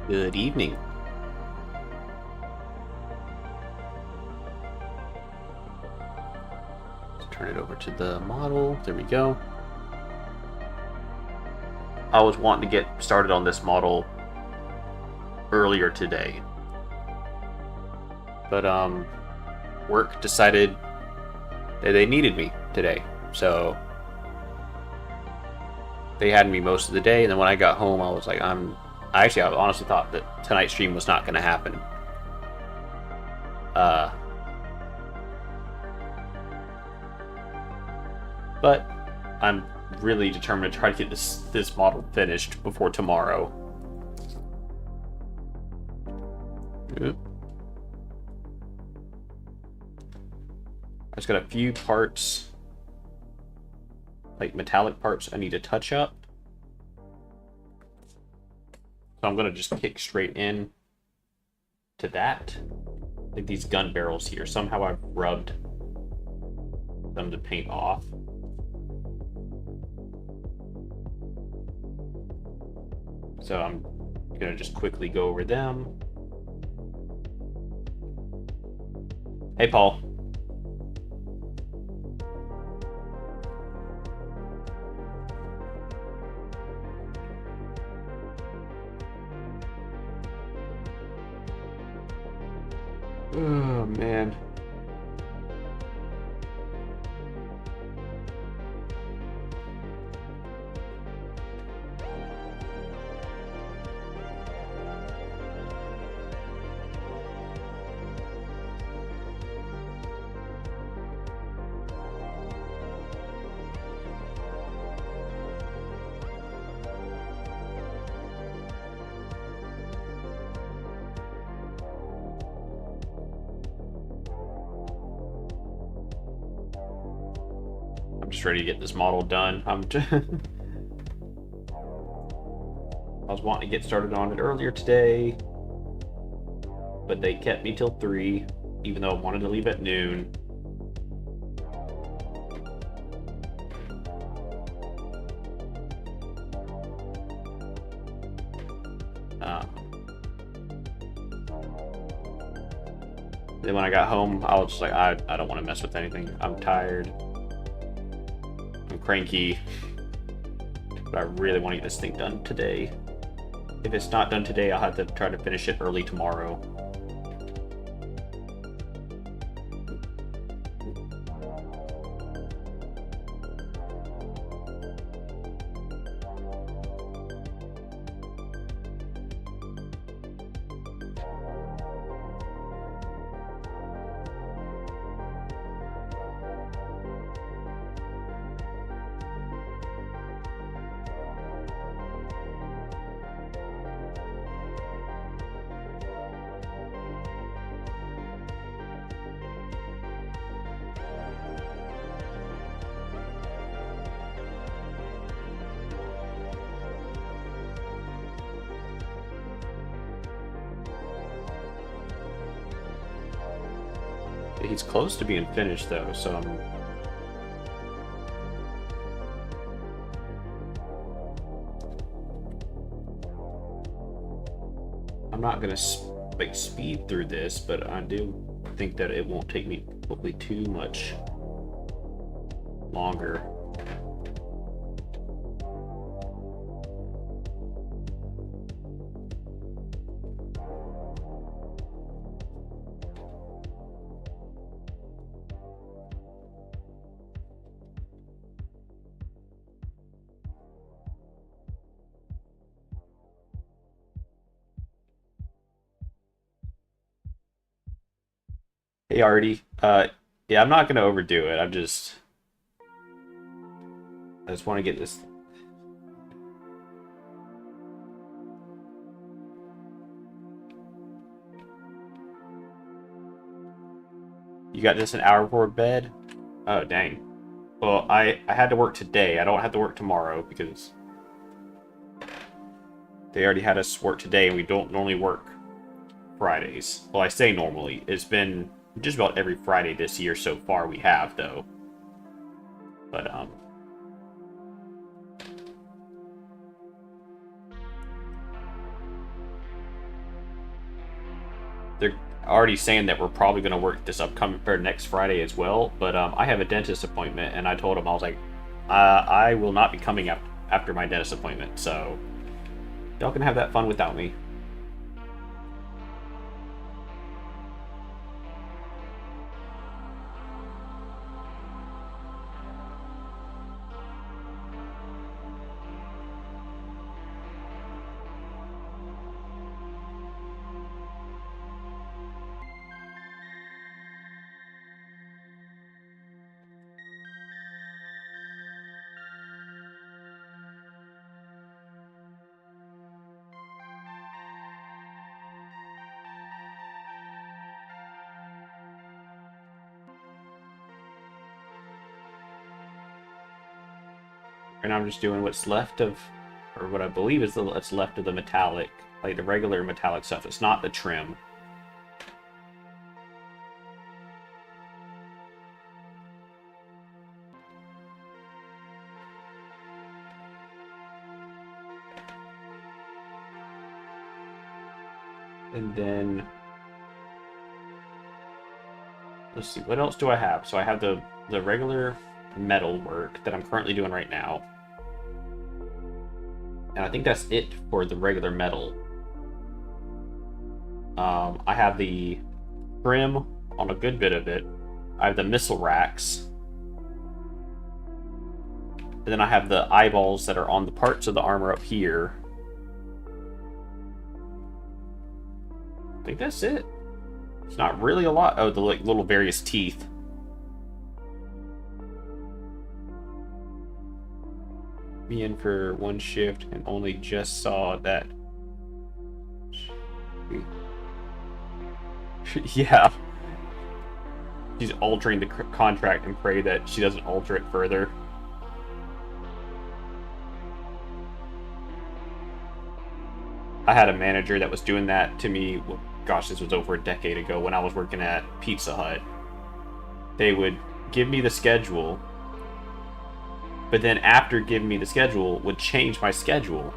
Good evening. Let's turn it over to the model. There we go. I was wanting to get started on this model earlier today. But work decided that they needed me today. So they had me most of the day, and then when I got home I was like, I honestly thought that tonight's stream was not gonna happen. But I'm really determined to try to get this model finished before tomorrow. Oop. I just got a few parts, like metallic parts, I need to touch up. So I'm gonna just kick straight in to that. Like these gun barrels here, somehow I've rubbed them to paint off. So I'm gonna just quickly go over them. Hey, Paul. Oh, man. I'm just ready to get this model done. I was wanting to get started on it earlier today, but they kept me till 3, even though I wanted to leave at noon. Then when I got home, I was just like, I don't want to mess with anything. I'm tired. I'm cranky. But I really want to get this thing done today. If it's not done today, I'll have to try to finish it early tomorrow. He's close to being finished though, so I'm not gonna like speed through this, but I do think that it won't take me hopefully too much longer. Hey, Artie. Yeah, I'm not gonna overdo it. I just want to get this. You got just an hour before bed? Oh, dang. Well, I had to work today. I don't have to work tomorrow because they already had us work today, and we don't normally work Fridays. Well, I say normally. It's been just about every Friday this year so far we have, though. But, they're already saying that we're probably going to work this upcoming or next Friday as well. But I have a dentist appointment, and I told him I was like, I will not be coming up after my dentist appointment, so y'all can have that fun without me. And I'm just doing what's left of, or what I believe is what's left of the metallic, like the regular metallic stuff. It's not the trim. And then, let's see, what else do I have? So I have the regular metal work that I'm currently doing right now. And I think that's it for the regular metal. I have the trim on a good bit of it. I have the missile racks. And then I have the eyeballs that are on the parts of the armor up here. I think that's it. It's not really a lot. Oh, the like little various teeth. Me in for one shift and only just saw that. Yeah. She's altering the contract and pray that she doesn't alter it further. I had a manager that was doing that to me. Well, gosh, this was over a decade ago when I was working at Pizza Hut. They would give me the schedule, but then after giving me the schedule, would change my schedule.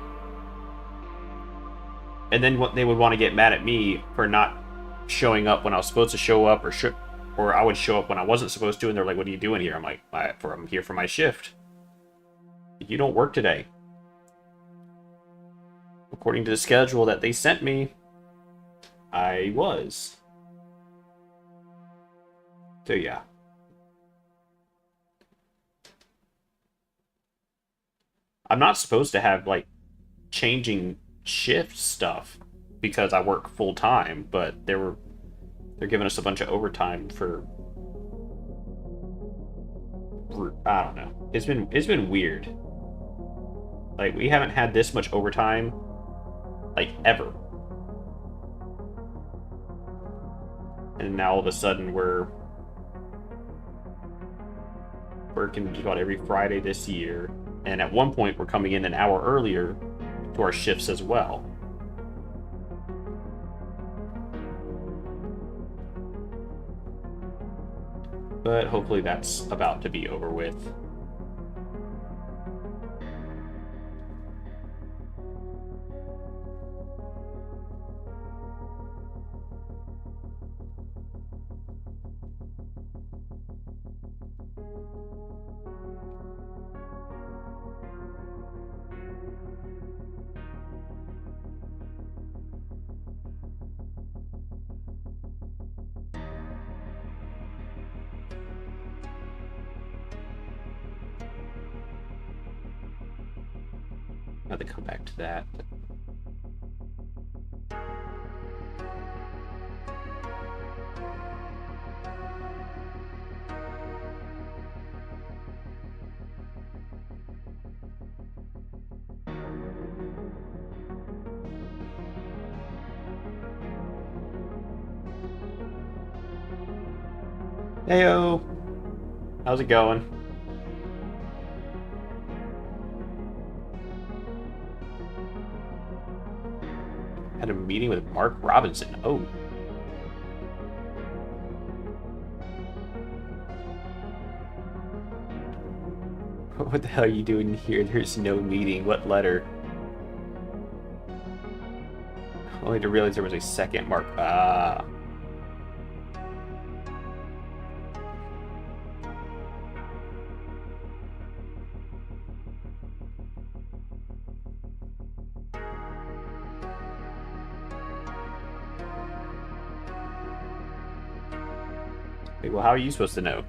And then what they would want to get mad at me for not showing up when I was supposed to show up, or I would show up when I wasn't supposed to, and they're like, "What are you doing here?" I'm like, "I'm here for my shift. You don't work today." According to the schedule that they sent me, I was. So yeah. I'm not supposed to have, like, changing shift stuff because I work full time, but they're giving us a bunch of overtime for I don't know. It's been weird. Like, we haven't had this much overtime, like, ever. And now all of a sudden we're working just about every Friday this year. And at one point we're coming in an hour earlier to our shifts as well. But hopefully that's about to be over with. I have to come back to that. Heyo! How's it going? Had a meeting with Mark Robinson. Oh. What the hell are you doing here? There's no meeting. What letter? Only to realize there was a second Mark. Ah. Wait, well, how are you supposed to know?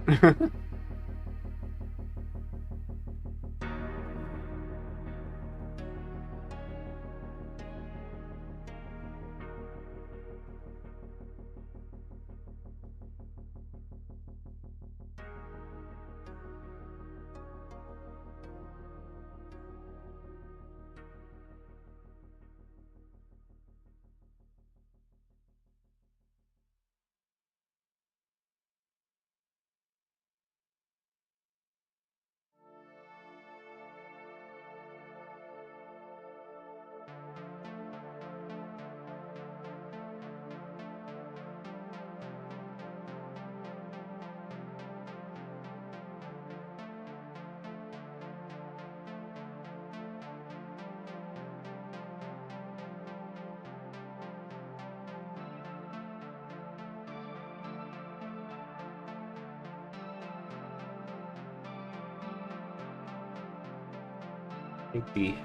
I think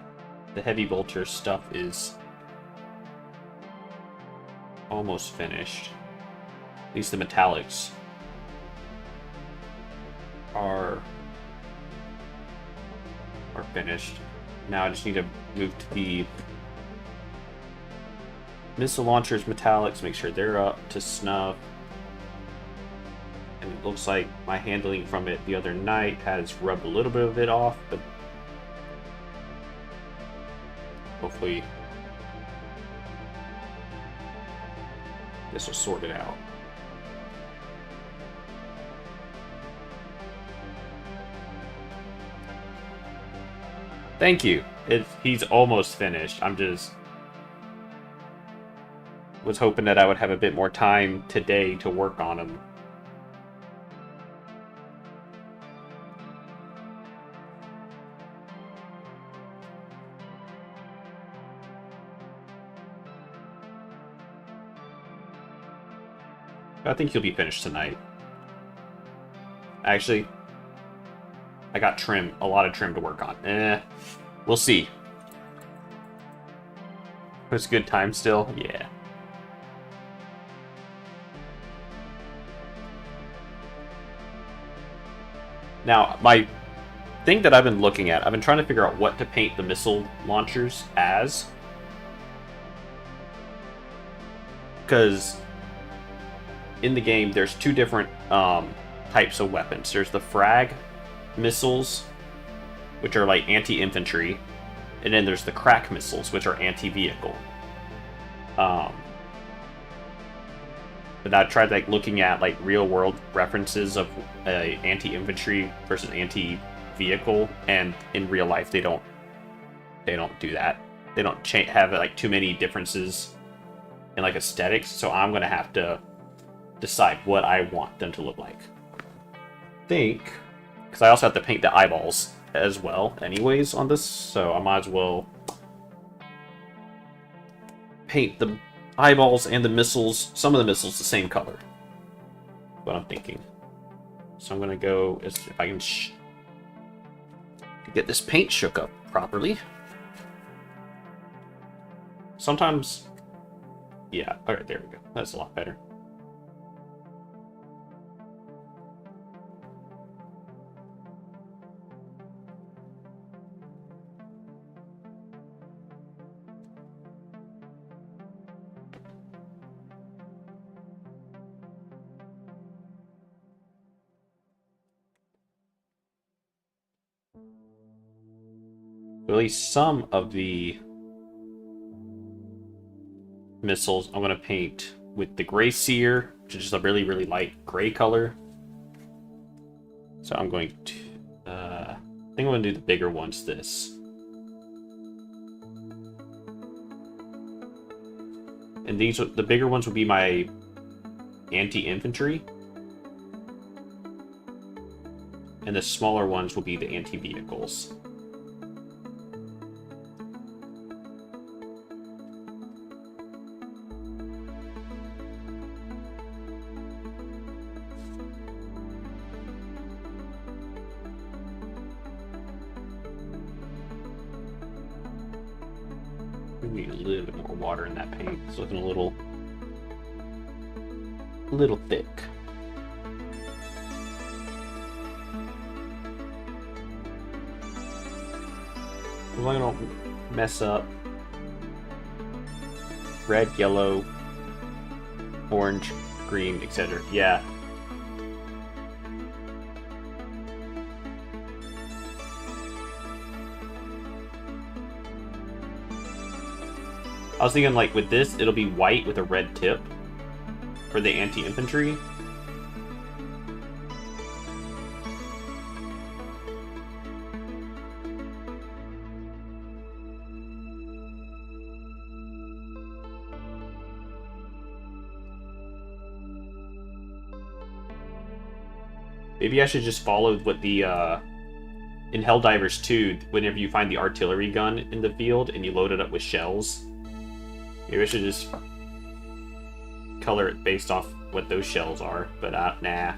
the heavy vulture stuff is almost finished. At least the metallics are finished. Now I just need to move to the missile launchers metallics, make sure they're up to snuff. And it looks like my handling from it the other night has rubbed a little bit of it off, but hopefully this will sort it out. Thank you. He's almost finished. I'm just was hoping that I would have a bit more time today to work on him. I think he'll be finished tonight. Actually, I got a lot of trim to work on. We'll see. It's a good time still? Yeah. Now, my thing that I've been looking at, I've been trying to figure out what to paint the missile launchers as. Because in the game, there's two different types of weapons. There's the frag missiles, which are like anti-infantry, and then there's the crack missiles, which are anti-vehicle. But I tried like looking at like real-world references of anti-infantry versus anti-vehicle, and in real life they don't do that. They don't have like too many differences in like aesthetics. So I'm gonna have to decide what I want them to look like. Because I also have to paint the eyeballs as well anyways on this, so I might as well paint the eyeballs and the missiles, some of the missiles the same color. What I'm thinking. So I'm gonna go, if I can get this paint shook up properly. Sometimes, yeah, alright, there we go. That's a lot better. At least some of the missiles I'm going to paint with the Gray Seer, which is just a really, really light gray color. So I'm going to, I think I'm going to do the bigger ones this. And the bigger ones will be my anti-infantry. And the smaller ones will be the anti-vehicles. We need a little bit more water in that paint. It's looking a little thick. As long as I don't mess up. Red, yellow, orange, green, etc. Yeah. I was thinking, like, with this, it'll be white with a red tip for the anti-infantry. Maybe I should just follow what the, in Helldivers 2, whenever you find the artillery gun in the field and you load it up with shells, maybe I should just color it based off what those shells are, but nah.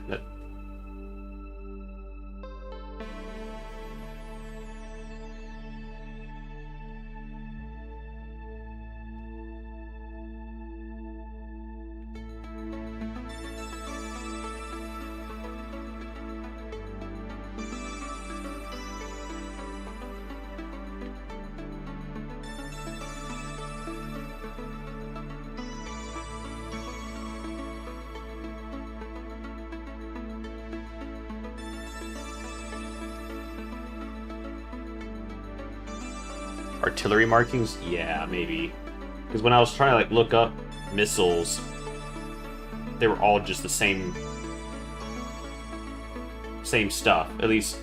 Artillery markings? Yeah, maybe. Because when I was trying to like look up missiles, they were all just the same stuff. At least,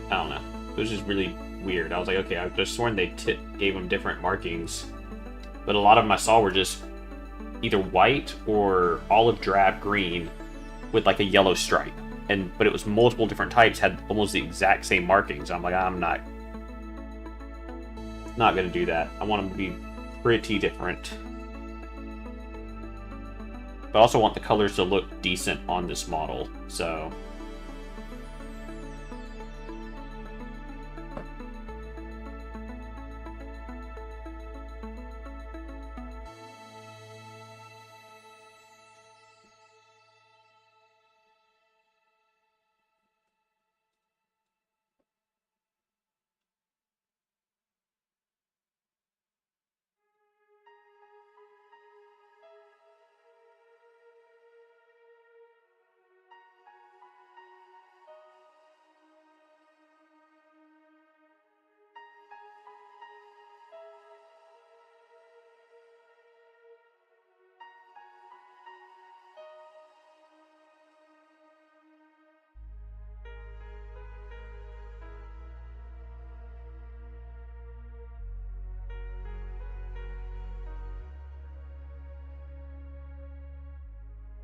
I don't know. It was just really weird. I was like, okay, I've just sworn they gave them different markings, but a lot of them I saw were just either white or olive drab green with like a yellow stripe. But it was multiple different types, had almost the exact same markings. I'm like, I'm not gonna do that. I want them to be pretty different. But I also want the colors to look decent on this model, so...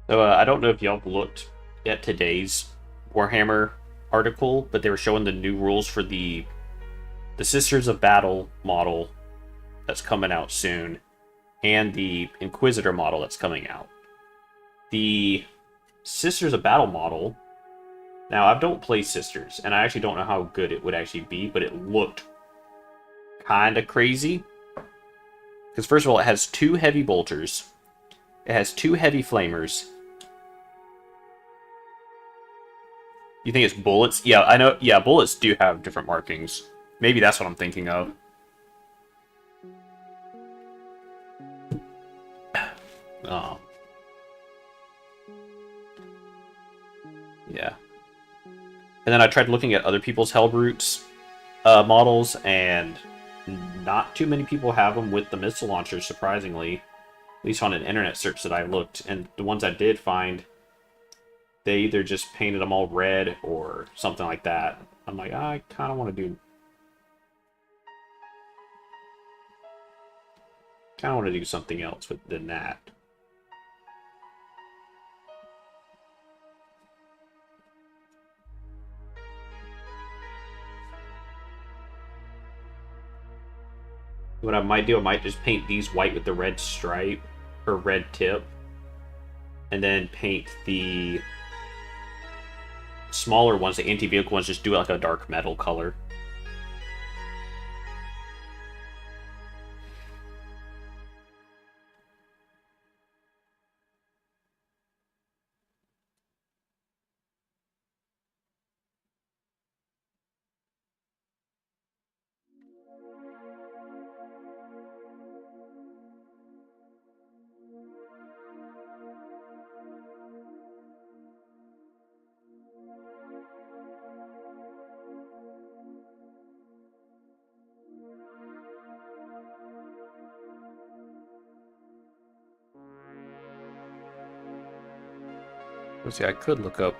So I don't know if y'all looked at today's Warhammer article, but they were showing the new rules for the Sisters of Battle model that's coming out soon, and the Inquisitor model that's coming out. The Sisters of Battle model, now I don't play Sisters, and I actually don't know how good it would actually be, but it looked kind of crazy. Because first of all, it has 2 heavy bolters, it has 2 heavy flamers. You think it's bullets? Yeah, I know. Yeah, bullets do have different markings. Maybe that's what I'm thinking of. Oh. Yeah. And then I tried looking at other people's Hellbrutes models, and not too many people have them with the missile launchers, surprisingly. At least on an internet search that I looked. And the ones I did find, they either just painted them all red or something like that. I'm like, I kind of want to do... kind of want to do something else than that. What I might do, I might just paint these white with the red stripe, or red tip, and then paint the smaller ones, the anti-vehicle ones, just do it like a dark metal color. Let's see, I could look up.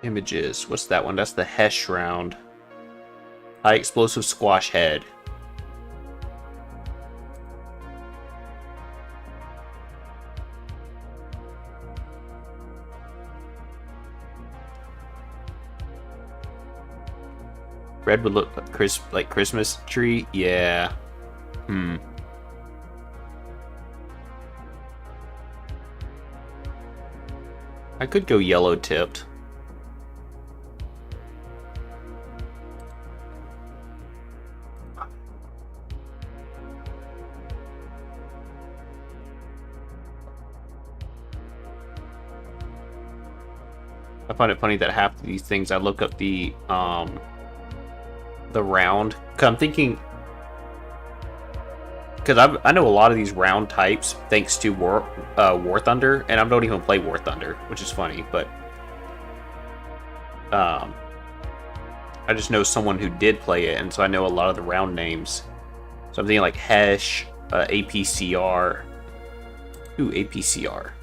Images. What's that one? That's the Hesh round. High explosive squash head. Red would look like Christmas tree. Yeah. I could go yellow tipped. I find it funny that half of these things I look up the round. Cause I'm thinking, because I know a lot of these round types thanks to War Thunder, and I don't even play War Thunder, which is funny, but I just know someone who did play it, and so I know a lot of the round names. So I'm thinking like Hesh, APCR. Ooh, APCR.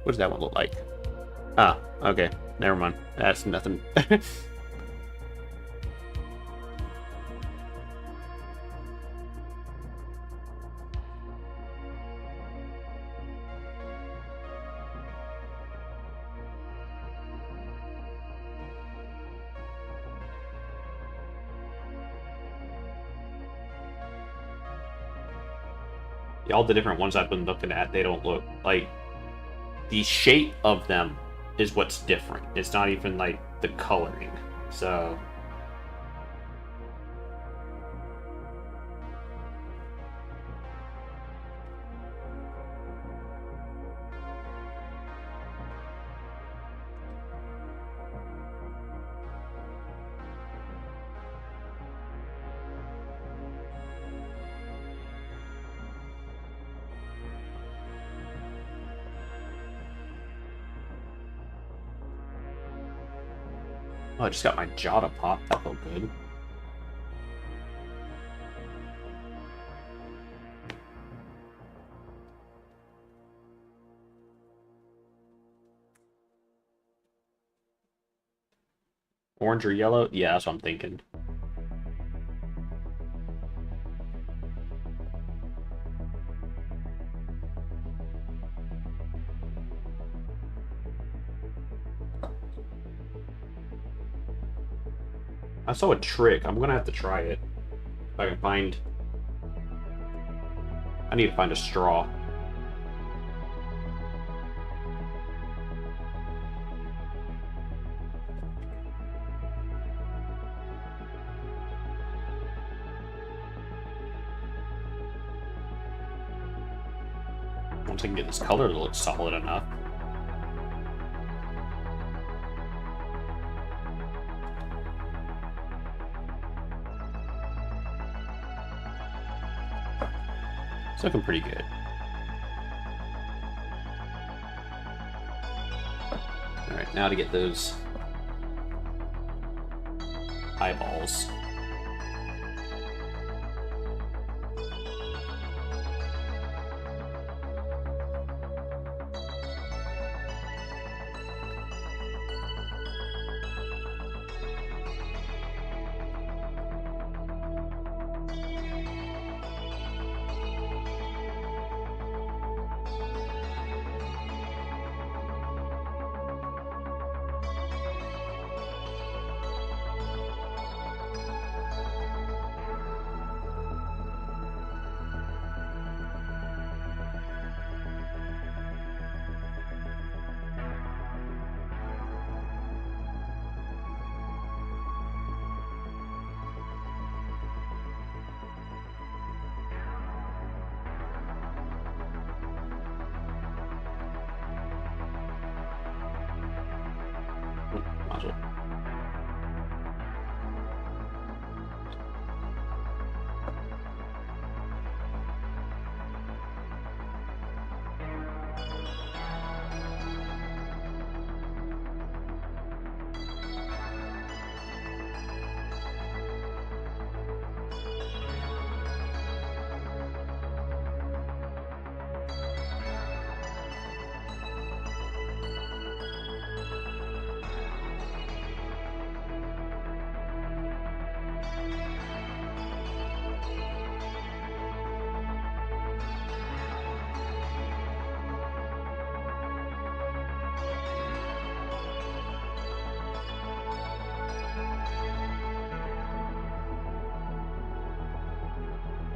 What does that one look like? Ah, okay. Never mind. That's nothing. All the different ones I've been looking at, they don't look like... The shape of them is what's different. It's not even like the coloring. So... Oh, I just got my Jada pop. That felt good. Orange or yellow? Yeah, that's what I'm thinking. I saw a trick. I'm gonna have to try it. If I can find... I need to find a straw. Once I can get this color to look solid enough. It's looking pretty good. Alright, now to get those eyeballs. Module.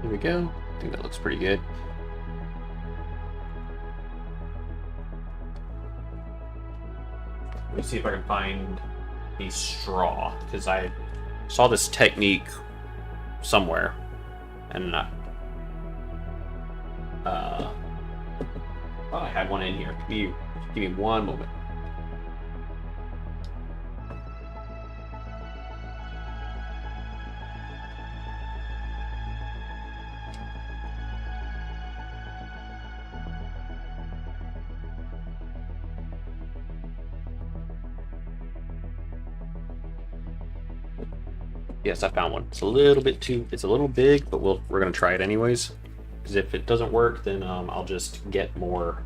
There we go. I think that looks pretty good. Let me see if I can find a straw, because I saw this technique somewhere, and oh, I had one in here. Give me one moment. Yes, I found one. It's a little big, but we're gonna try it anyways. Because if it doesn't work, then I'll just get more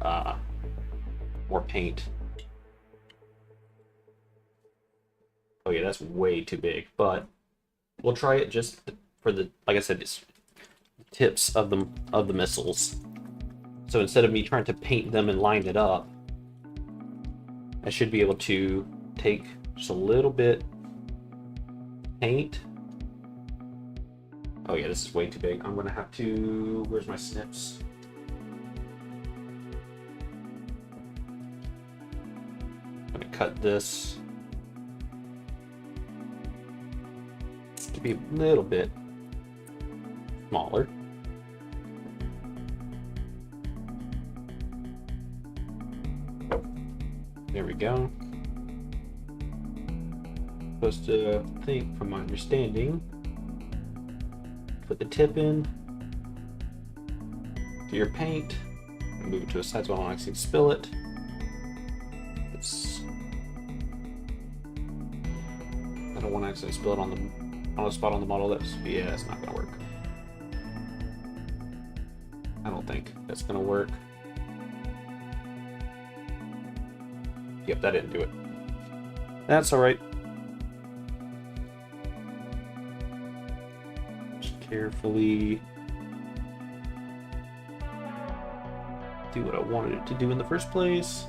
paint. Oh yeah, that's way too big, but we'll try it just for the, like I said, just tips of the missiles. So instead of me trying to paint them and line it up, I should be able to take just a little bit paint. Oh yeah, this is way too big. I'm gonna have to, where's my snips? I'm gonna cut this to be a little bit smaller. There we go. Supposed to think, from my understanding, put the tip in, do your paint, and move it to a side so I don't actually spill it. I don't want to accidentally spill it on a spot on the model. That's not gonna work. I don't think that's gonna work. Yep, that didn't do it. That's all right. Just carefully do what I wanted it to do in the first place.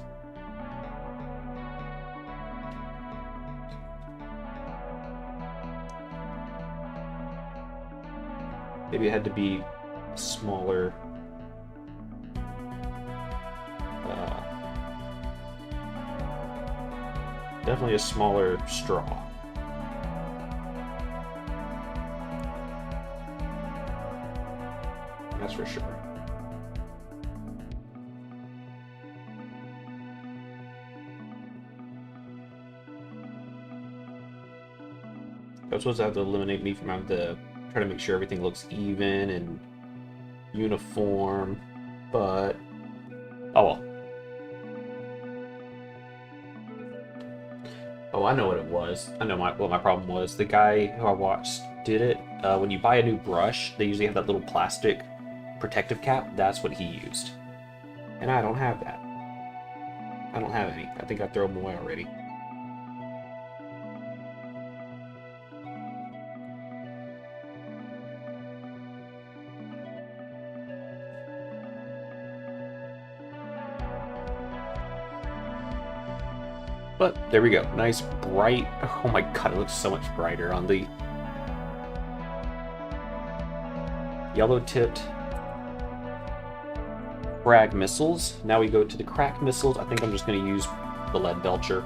Maybe it had to be smaller. Definitely a smaller straw. That's for sure. I was supposed to have to eliminate me from having to try to make sure everything looks even and uniform, but oh well. Oh, I know what it was. I know what my problem was. The guy who I watched did it. When you buy a new brush, they usually have that little plastic protective cap. That's what he used. And I don't have that. I don't have any. I think I threw them away already. But there we go. Nice, bright. Oh my god, it looks so much brighter on the yellow-tipped frag missiles. Now we go to the crack missiles. I think I'm just going to use the lead belcher.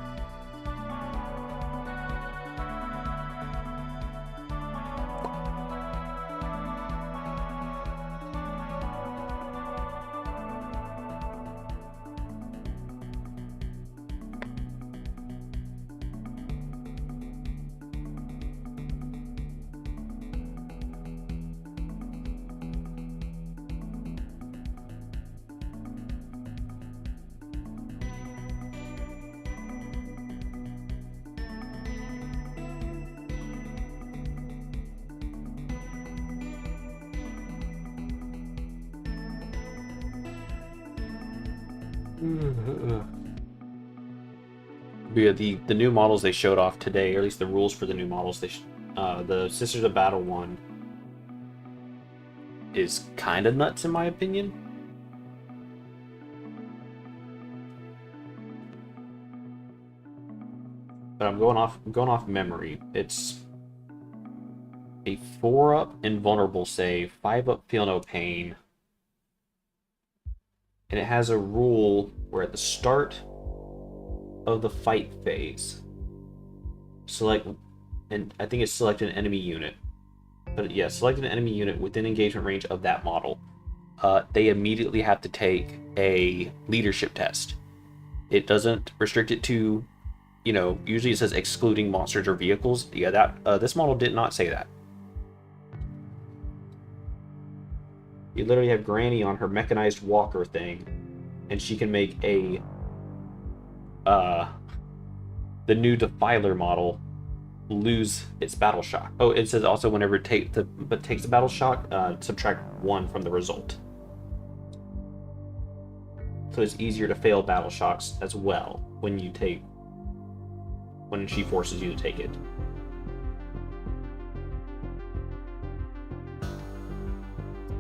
Yeah, the new models they showed off today, or at least the rules for the new models, the Sisters of Battle one is kind of nuts in my opinion. But I'm going off memory. It's a 4-up invulnerable save, 5-up feel no pain. And it has a rule where at the start of the fight phase, select, and I think it's select an enemy unit. But yeah, select an enemy unit within engagement range of that model. They immediately have to take a leadership test. It doesn't restrict it to, usually it says excluding monsters or vehicles. Yeah, this model did not say that. You literally have Granny on her mechanized walker thing, and she can make the new Defiler model lose its battle shock. Oh, it says also whenever it takes the battle shock, subtract 1 from the result. So it's easier to fail battle shocks as well when she forces you to take it.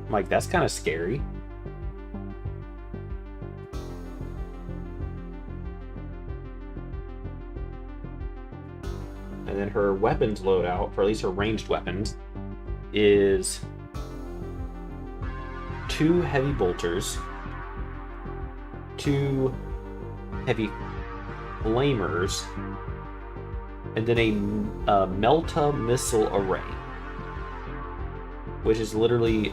I'm like, that's kind of scary. And then her weapons loadout, for at least her ranged weapons, is 2 heavy bolters, 2 heavy flamers, and then a Melta missile array, which is literally,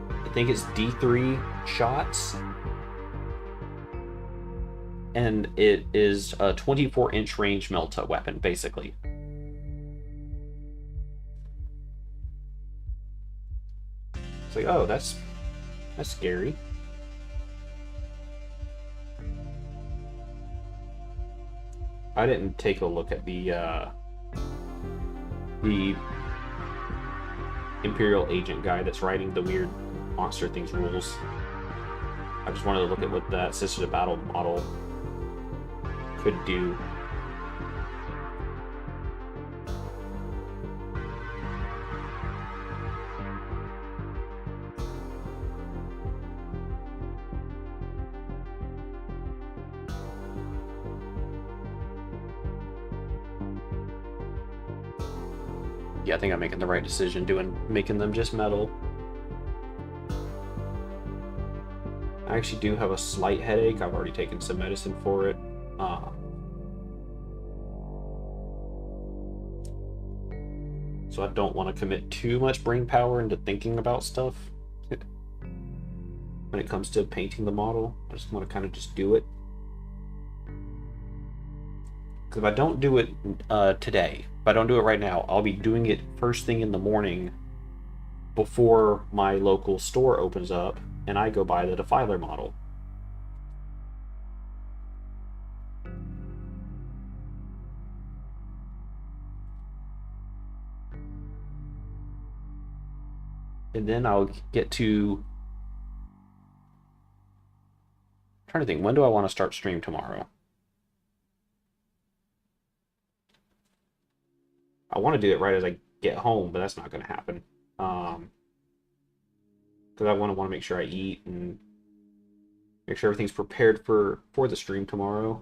I think it's D3 shots, and it is a 24-inch range Melta weapon, basically. It's like, oh, that's scary. I didn't take a look at the Imperial agent guy that's writing the weird monster things rules. I just wanted to look at what that Sisters of Battle model could do. Yeah, I think I'm making the right decision making them just metal. I actually do have a slight headache. I've already taken some medicine for it. So I don't want to commit too much brain power into thinking about stuff when it comes to painting the model. I just want to kind of just do it. Because if I don't do it today, if I don't do it right now, I'll be doing it first thing in the morning before my local store opens up and I go buy the Defiler model. And then I'll get to... I'm trying to think, when do I want to start stream tomorrow? I want to do it right as I get home, but that's not going to happen. Because I want to make sure I eat and make sure everything's prepared for the stream tomorrow.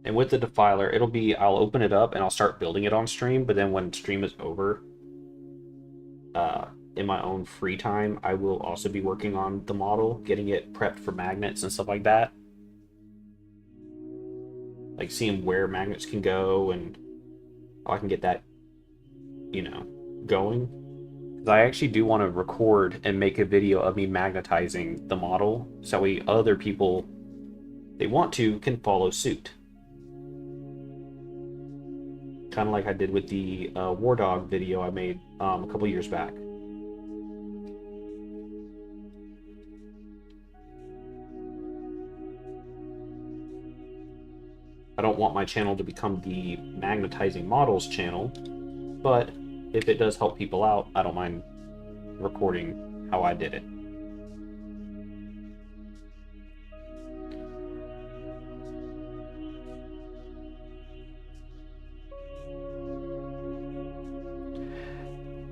And with the Defiler, I'll open it up and I'll start building it on stream, but then when stream is over, in my own free time, I will also be working on the model, getting it prepped for magnets and stuff like that. Like seeing where magnets can go and how I can get that, going. Because I actually do want to record and make a video of me magnetizing the model, so other people, they want to, can follow suit. Kind of like I did with the War Dog video I made a couple years back. I don't want my channel to become the magnetizing models channel, but if it does help people out, I don't mind recording how I did it.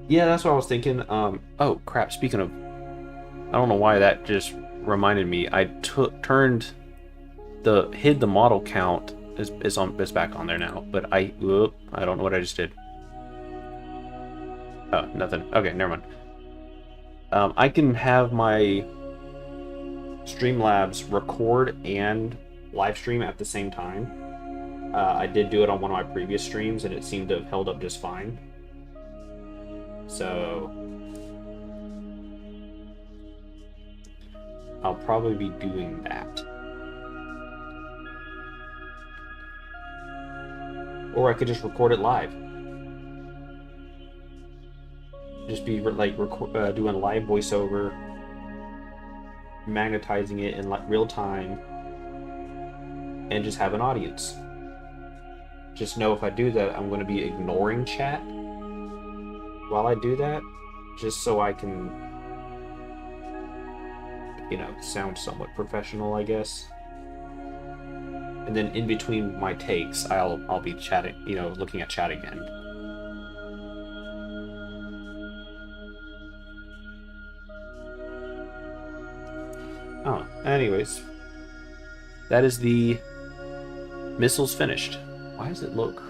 Yeah, that's what I was thinking. Oh crap, speaking of, I don't know why that just reminded me. I turned the hid the model count is back on there now, but I don't know what I just did. Oh, nothing. Okay, never mind. I can have my Streamlabs record and live stream at the same time. I did do it on one of my previous streams, and it seemed to have held up just fine. So I'll probably be doing that. Or I could just record it live. Just be like doing live voiceover, magnetizing it in real time, and just have an audience. Just know if I do that, I'm going to be ignoring chat while I do that, just so I can, you know, sound somewhat professional, I guess. And then in between my takes, I'll be chatting, you know, looking at chat again. Oh, anyways, that is the missiles finished. Why does it look?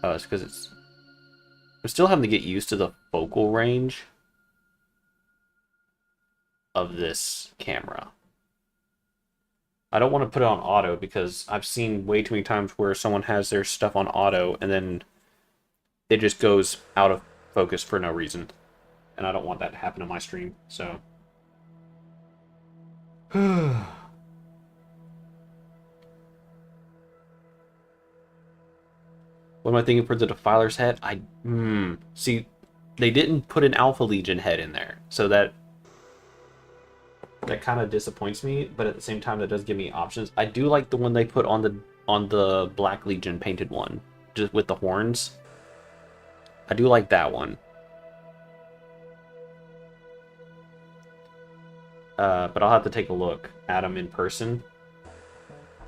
Oh, it's because I'm still having to get used to the focal range of this camera. I don't want to put it on auto because I've seen way too many times where someone has their stuff on auto and then it just goes out of focus for no reason. And I don't want that to happen on my stream, so. What am I thinking for the Defiler's head? See, they didn't put an Alpha Legion head in there, so that kind of disappoints me. But at the same time, that does give me options. I do like the one they put on the Black Legion painted one, just with the horns. I do like that one. But I'll have to take a look at them in person.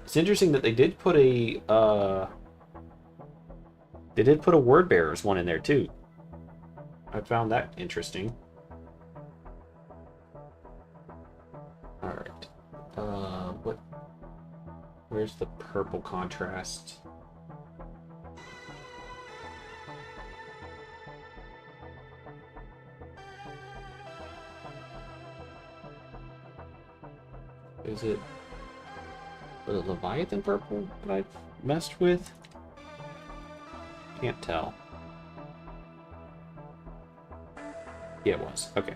It's interesting that they did put a Word Bearers one in there too. I found that interesting. All right. Where's the purple contrast? Is it the Leviathan purple that I messed with? Can't tell. Yeah, it was. Okay.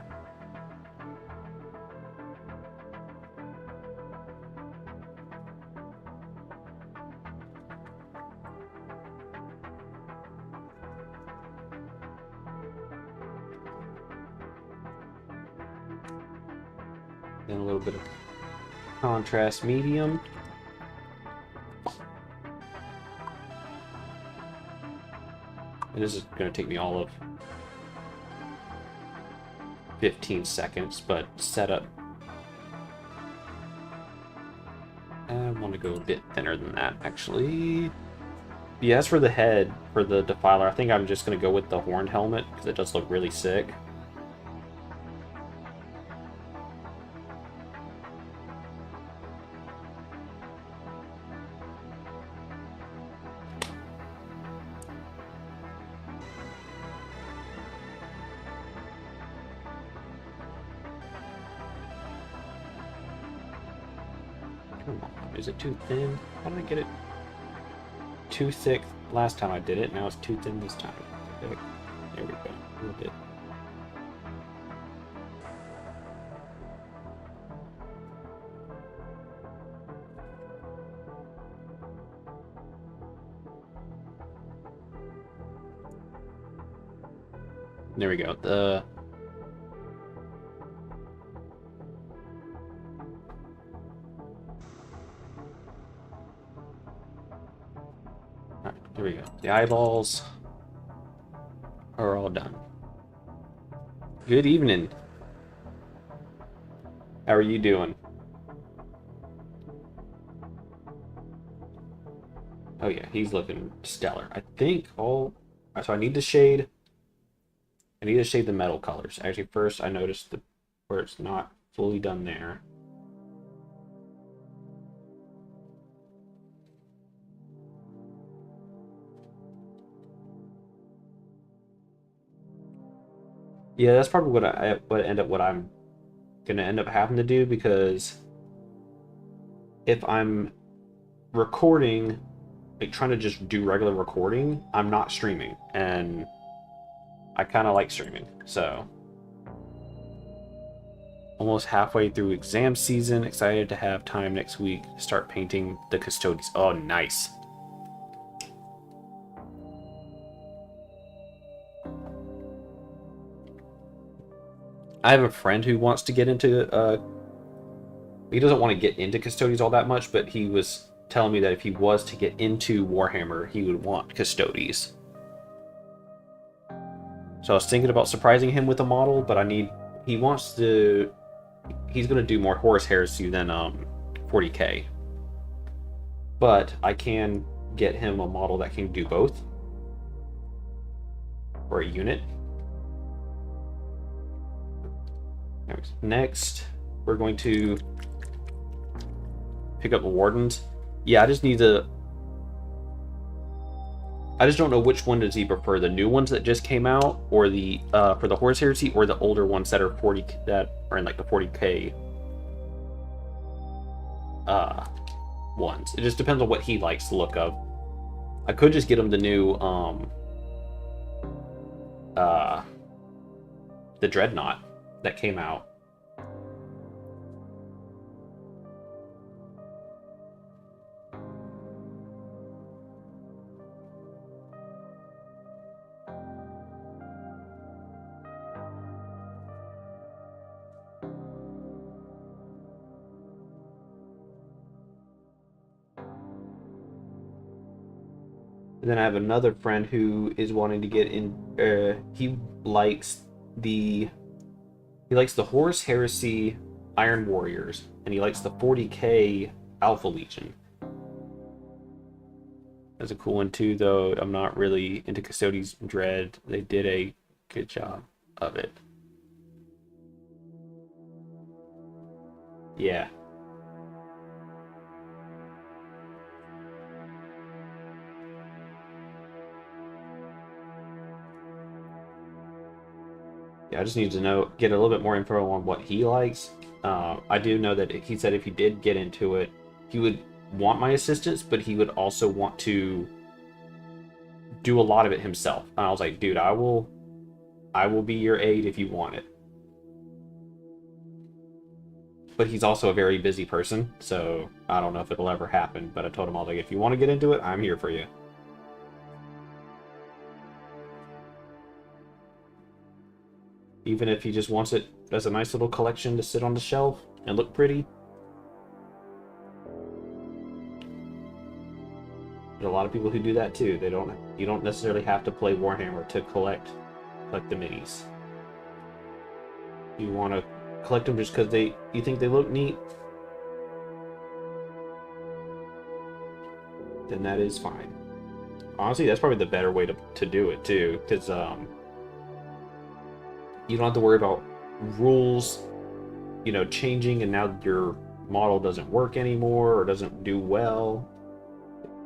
Then a little bit of contrast medium. And this is going to take me all of 15 seconds, but setup. I want to go a bit thinner than that, actually. Yeah, as for the head, for the Defiler, I think I'm just going to go with the horned helmet, because it does look really sick. Is it too thin? How did I get it too thick last time I did it? Now it's too thin this time. There we go. A little bit. There we go. There we go. The eyeballs are all done. Good evening. How are you doing? Oh yeah, he's looking stellar. I think so I need to shade. I need to shade the metal colors. Actually, first I noticed where it's not fully done there. Yeah, that's probably what I'm gonna end up having to do, because if I'm recording, like trying to just do regular recording, I'm not streaming, and I kind of like streaming. So almost halfway through exam season, excited to have time next week to start painting the custodies. Oh, nice. I have a friend who wants to get into he doesn't want to get into custodies all that much, but he was telling me that if he was to get into Warhammer, he would want custodies. So I was thinking about surprising him with a model, but he wants to he's going to do more Horus Heresy than 40k. But I can get him a model that can do both, or a unit. Next, we're going to pick up the Wardens. Yeah, I just don't know which one does he prefer, the new ones that just came out, or the for the Horus Heresy, or the older ones that are 40 that are in like the 40k ones. It just depends on what he likes the look of. I could just get him the new the Dreadnought that came out. And then I have another friend who is wanting to get in. He likes the Horus Heresy Iron Warriors, and he likes the 40k Alpha Legion. That's a cool one too, though I'm not really into Custodes Dread. They did a good job of it. Yeah. Yeah, I just need to get a little bit more info on what he likes. I do know that he said if he did get into it, he would want my assistance, but he would also want to do a lot of it himself. And I was like, dude, I will be your aid if you want it. But he's also a very busy person, so I don't know if it'll ever happen. But I told him, I was like, if you want to get into it, I'm here for you. Even if he just wants it as a nice little collection to sit on the shelf and look pretty. There's a lot of people who do that too. You don't necessarily have to play Warhammer to collect the minis. You want to collect them just because you think they look neat, then that is fine. Honestly, that's probably the better way to do it too, because you don't have to worry about rules, changing, and now your model doesn't work anymore or doesn't do well.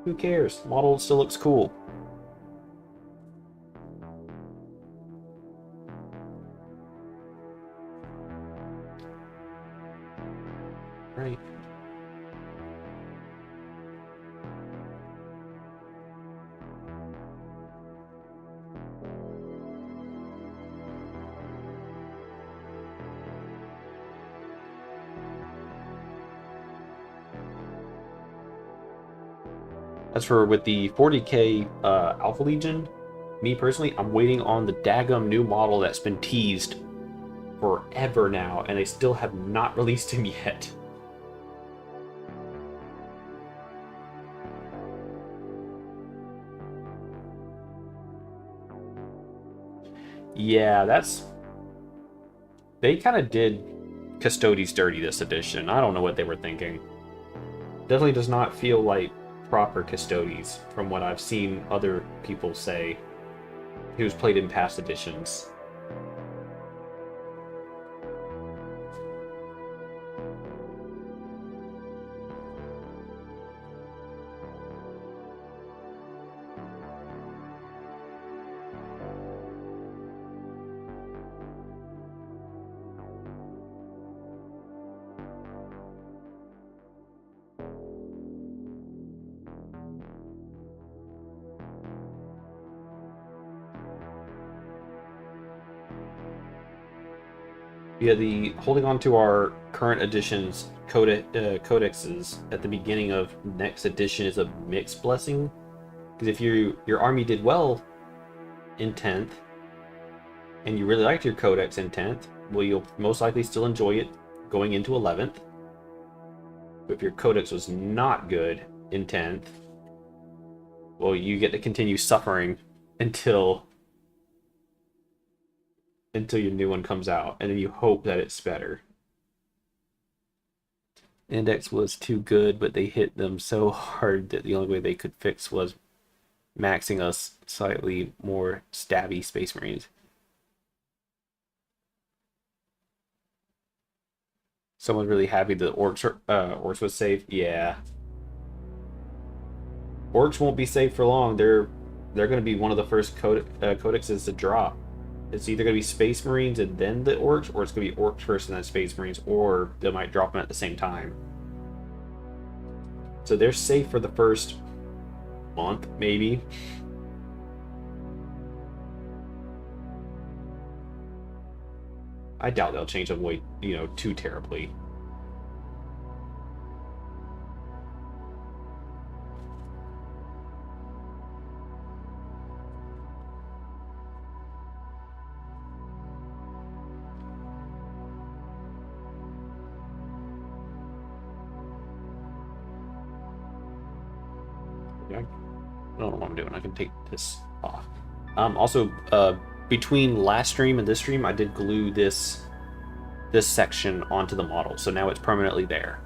Who cares? Model still looks cool. Right. As for with the 40k Alpha Legion, me personally, I'm waiting on the daggum new model that's been teased forever now, and they still have not released him yet. Yeah, they kind of did Custodes dirty this edition. I don't know what they were thinking. Definitely does not feel like proper Custodes from what I've seen other people say who's played in past editions. Yeah, the holding on to our current edition's codexes at the beginning of next edition is a mixed blessing. Because if your army did well in 10th, and you really liked your codex in 10th, well, you'll most likely still enjoy it going into 11th. But if your codex was not good in 10th, well, you get to continue suffering until your new one comes out, and then you hope that it's better. Index was too good, but they hit them so hard that the only way they could fix was maxing us slightly more stabby Space Marines. Someone's really happy that Orcs was safe. Yeah. Orcs won't be safe for long. They're going to be one of the first codexes to drop. It's either going to be Space Marines and then the Orcs, or it's going to be Orcs first and then Space Marines, or they might drop them at the same time. So they're safe for the first month, maybe. I doubt they'll change them too terribly. Yeah, I don't know what I'm doing. I can take this off. Also, between last stream and this stream, I did glue this section onto the model, so now it's permanently there.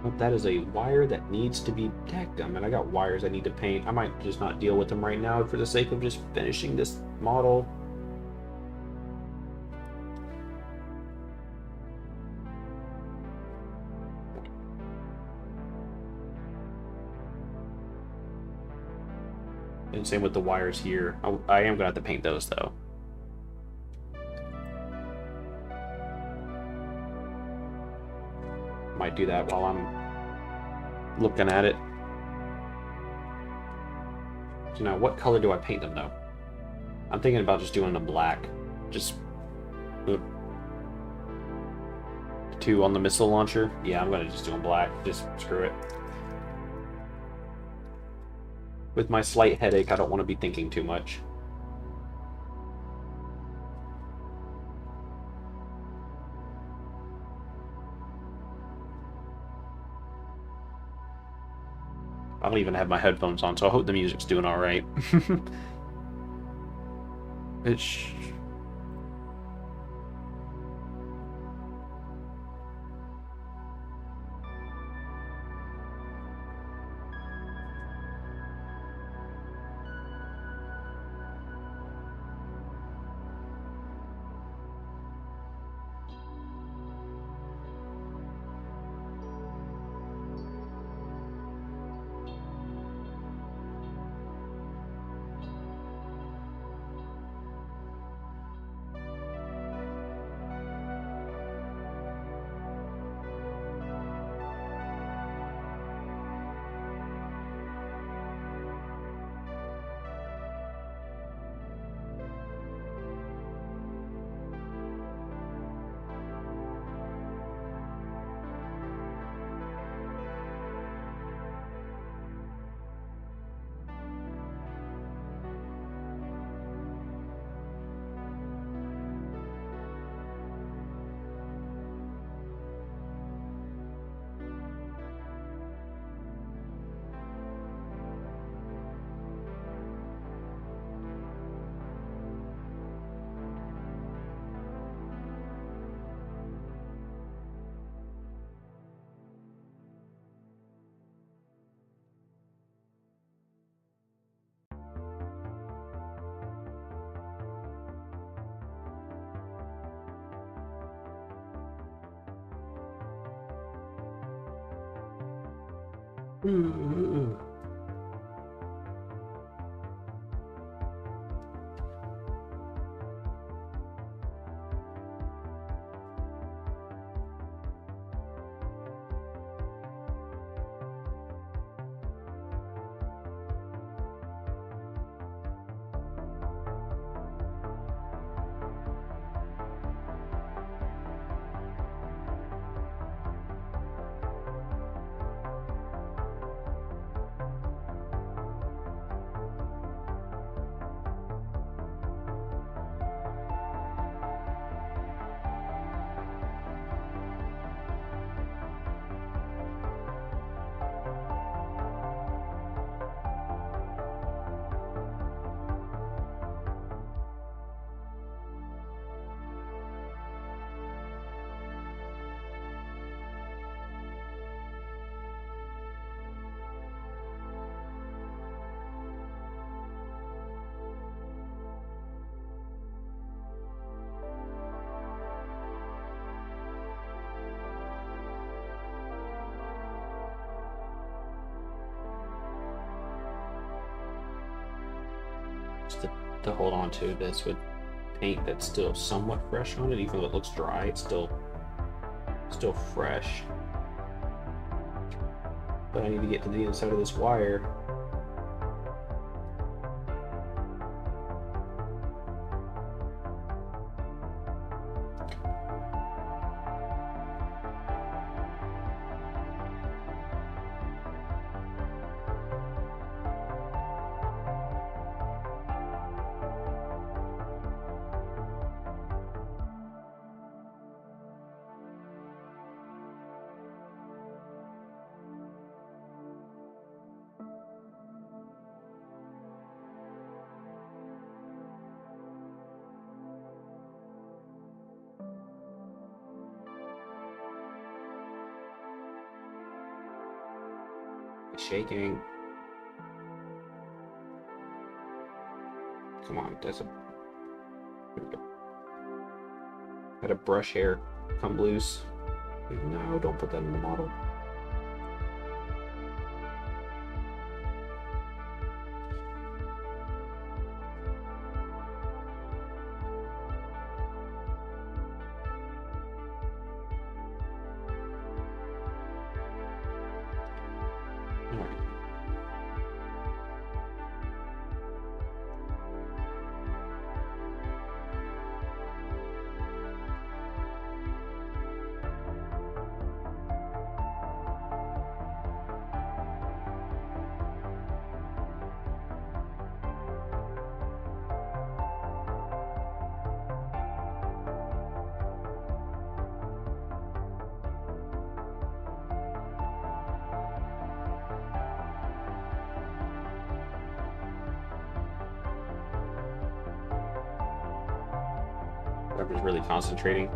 But that is a wire that needs to be dadgummit. I got wires I need to paint. I might just not deal with them right now for the sake of just finishing this model. And same with the wires here. I am gonna have to paint those though. Might do that while I'm looking at it. So now, what color do I paint them though? I'm thinking about just doing them black. Just 2 on the missile launcher. Yeah, I'm gonna just do them black. Just screw it. With my slight headache, I don't want to be thinking too much. I don't even have my headphones on, so I hope the music's doing all right. It's... just to hold on to this with paint that's still somewhat fresh on it, even though it looks dry, it's still fresh. But I need to get to the inside of this wire. Shaking. Come on, that's a. Had a brush hair come loose. No, don't put that in the model. Whoever's really concentrating.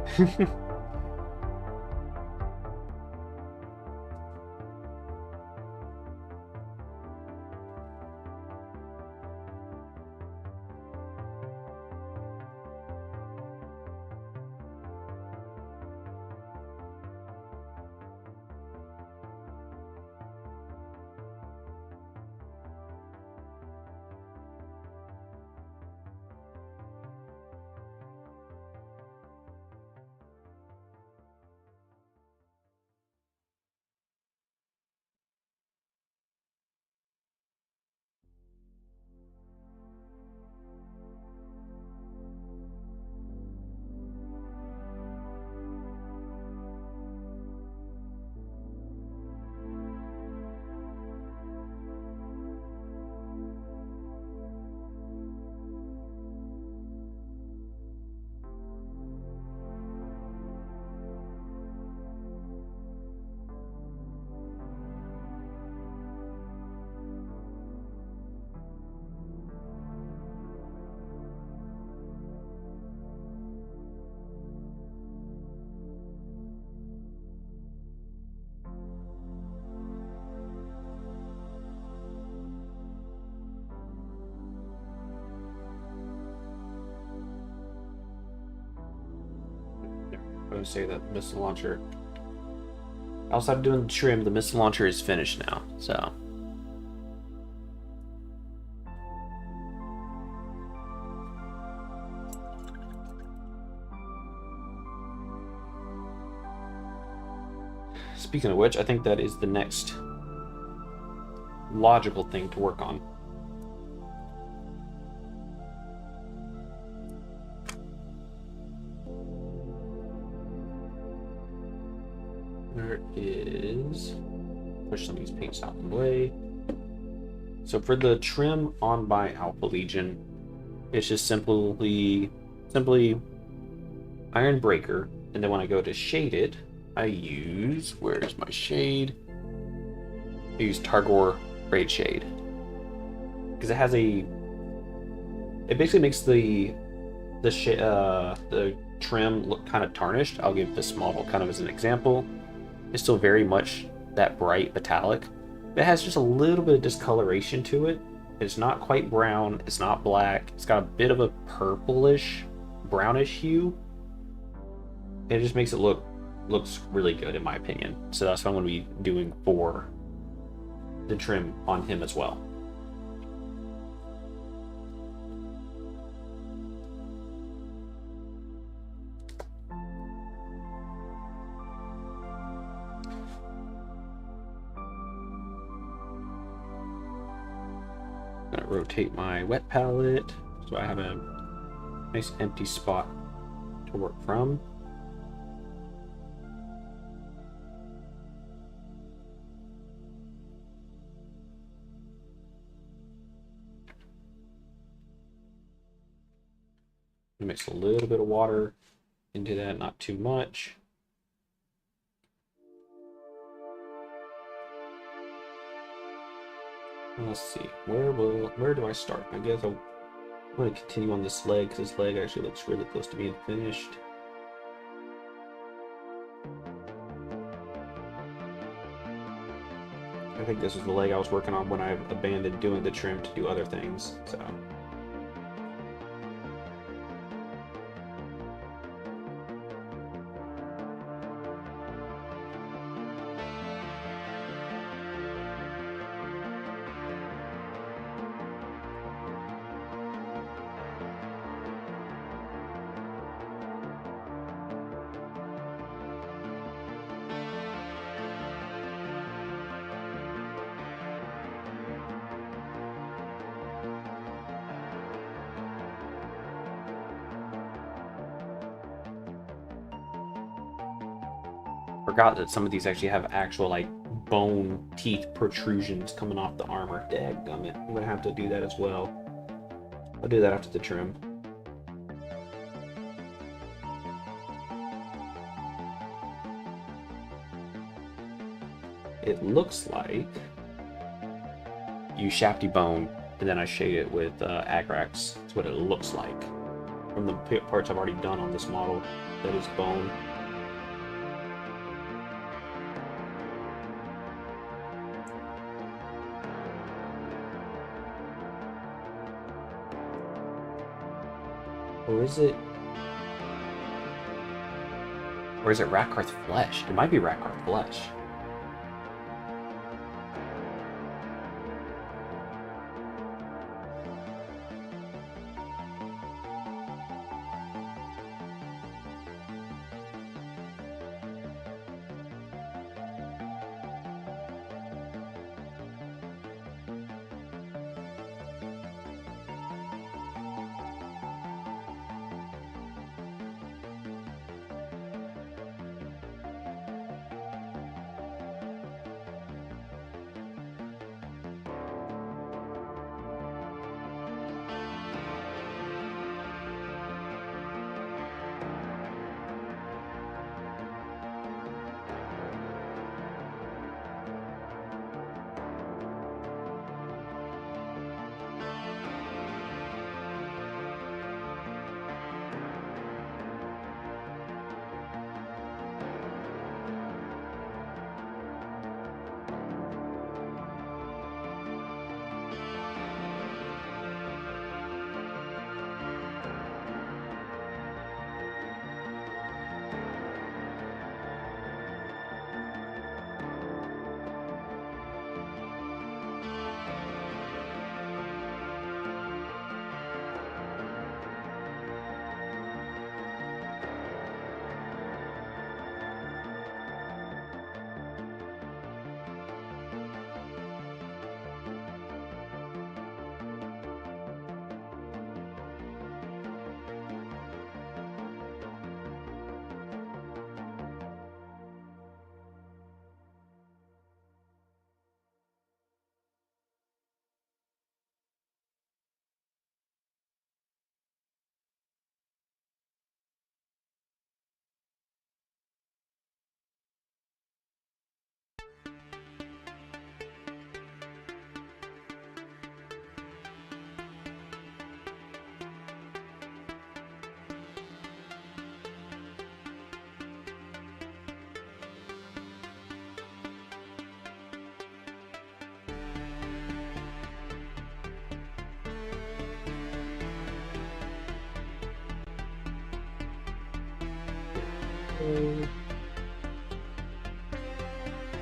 I would say that missile launcher. Outside of doing the trim, the missile launcher is finished now, so. Speaking of which, I think that is the next logical thing to work on. There is, push some of these paints out of the way. So for the trim on by Alpha Legion, it's just simply Iron Breaker, and then when I go to shade it, I use, where's my shade? I use Targor Braid Shade. Because it has it basically makes the trim look kind of tarnished. I'll give this model kind of as an example. It's still very much that bright metallic. It has just a little bit of discoloration to it. It's not quite brown, it's not black. It's got a bit of a purplish, brownish hue. It just makes it looks really good in my opinion. So that's what I'm going to be doing for the trim on him as well. I'm gonna rotate my wet palette so I have a nice empty spot to work from. Mix a little bit of water into that, not too much. Let's see, where do I start? I guess I'm going to continue on this leg because this leg actually looks really close to being finished. I think this is the leg I was working on when I abandoned doing the trim to do other things, so. Forgot that some of these actually have actual like bone teeth protrusions coming off the armor. Dadgummit, I'm gonna have to do that as well. I'll do that after the trim. It looks like you shafty bone and then I shade it with Agrax. That's what it looks like from the parts I've already done on this model. That is bone. Or is it Rakarth flesh? It might be Rakarth flesh.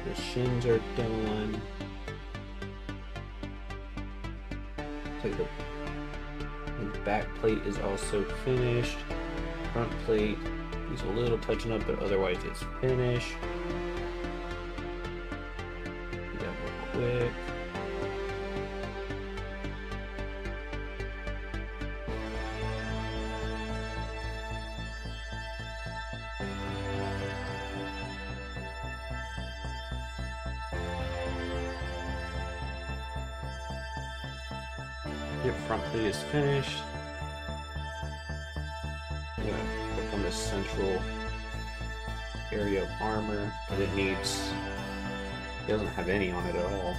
The shins are done. Like the back plate is also finished. Front plate needs a little touching up, but otherwise it's finished. Do that real quick. Your front plate is finished. I'm gonna click on this central area of armor, but it doesn't have any on it at all.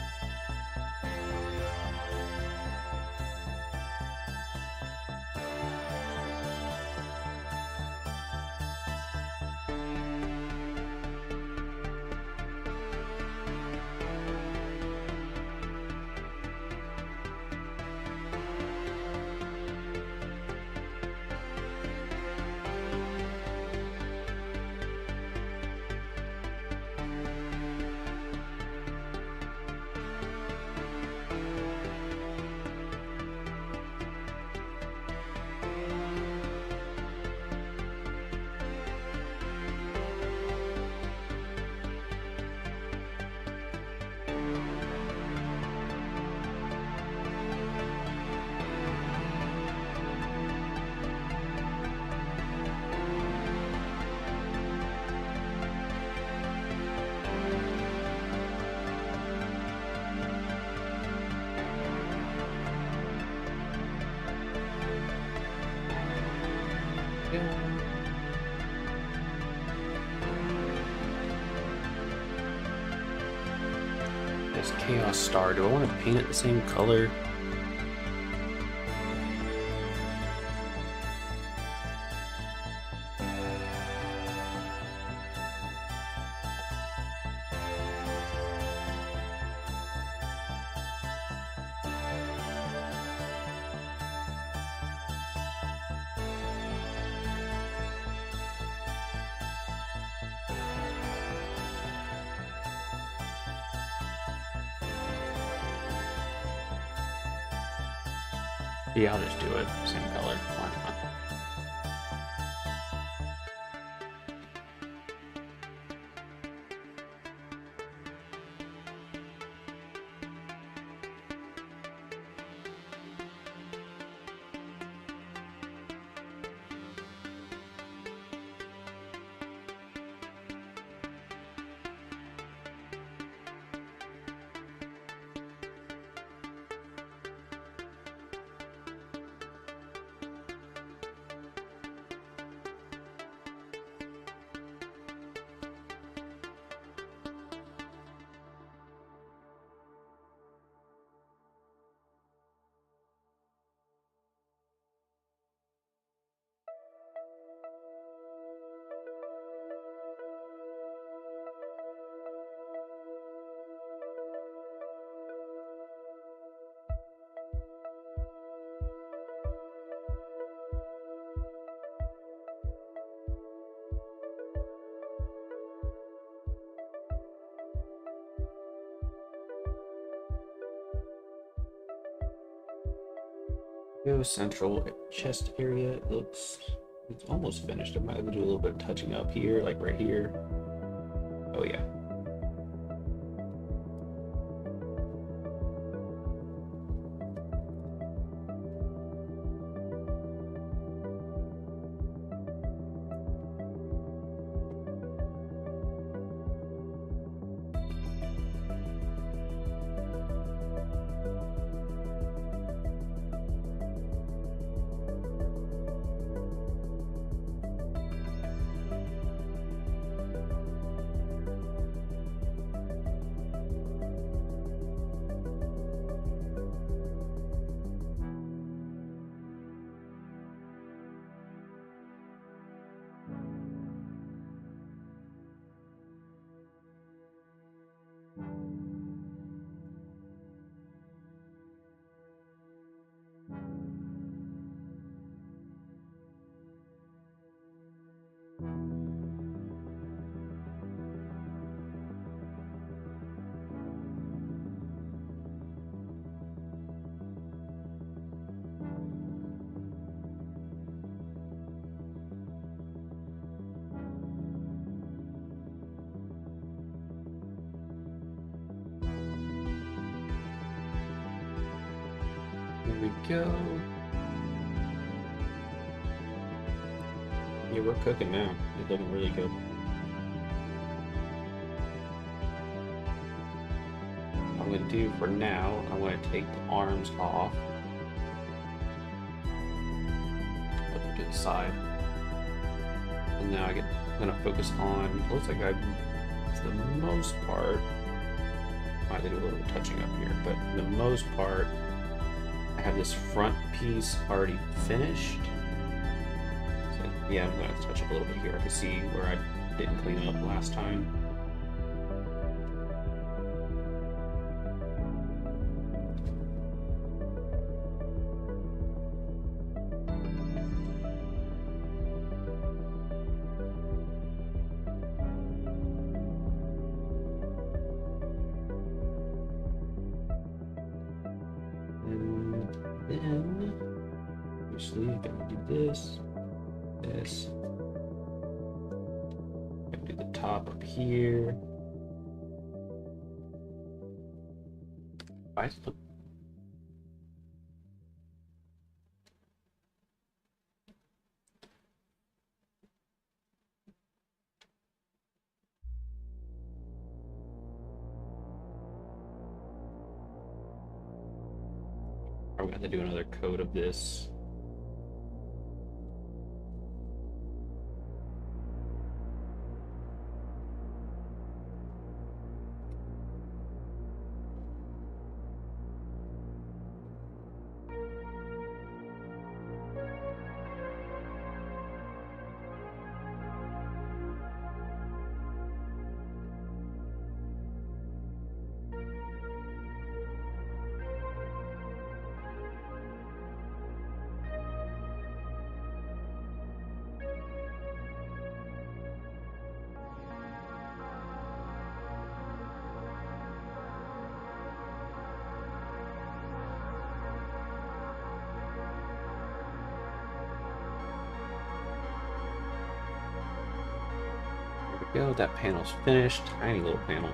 This Chaos Star, do I want to paint it the same color? Yeah, I'll just do it. Same color. Why not? Go central chest area. It's almost finished. I might have to do a little bit of touching up here, like right here. Oh yeah. Here we go. Yeah, we're cooking now. It's looking really good. I'm going to do for now, I'm going to take the arms off. to the side. And now I'm gonna focus on, it looks like I, for the most part, I might do a little touching up here, but for the most part, I have this front piece already finished. So yeah, I'm gonna have to touch up a little bit here. I can see where I didn't clean up last time. Then, obviously, I'm gonna do this, this. I'm gonna do the top up here. Why does it look? I'm gonna have to do another coat of this. There we go, that panel's finished. Tiny little panel.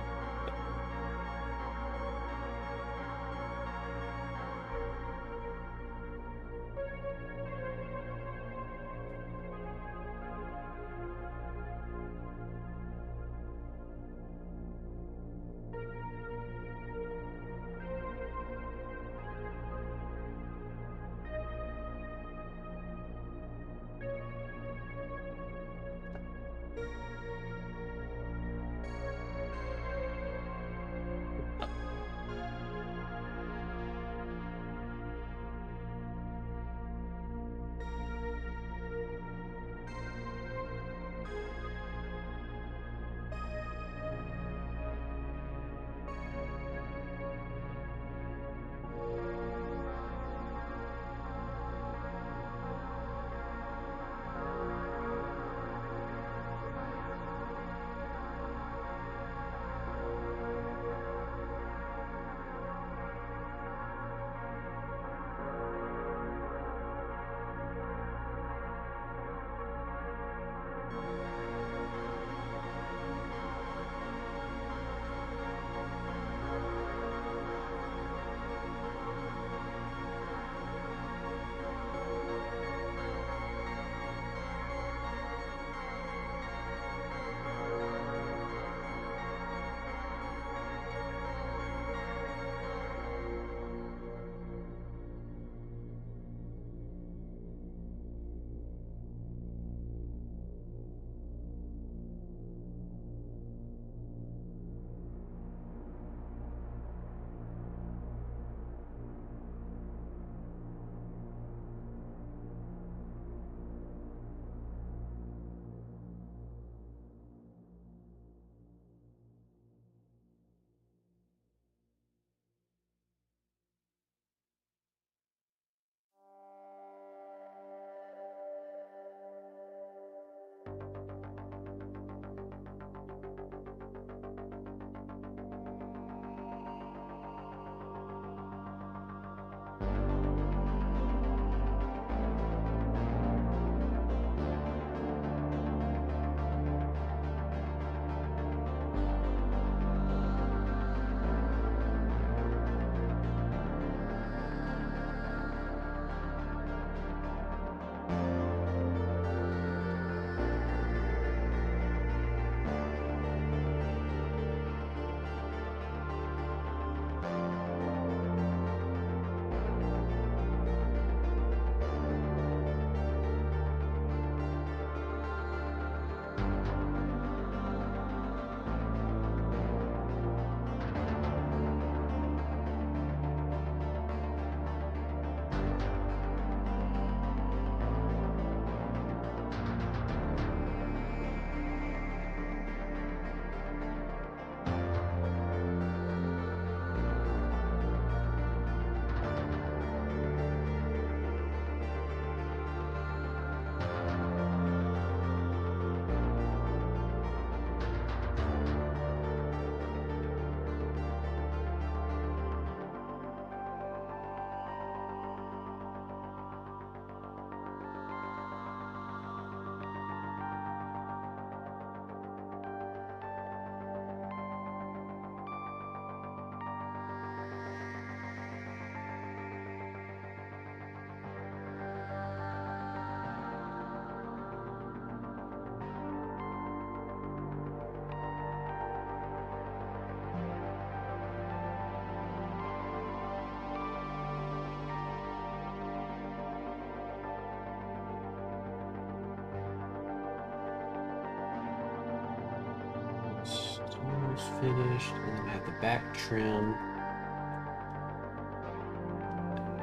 finished, and then I have the back trim.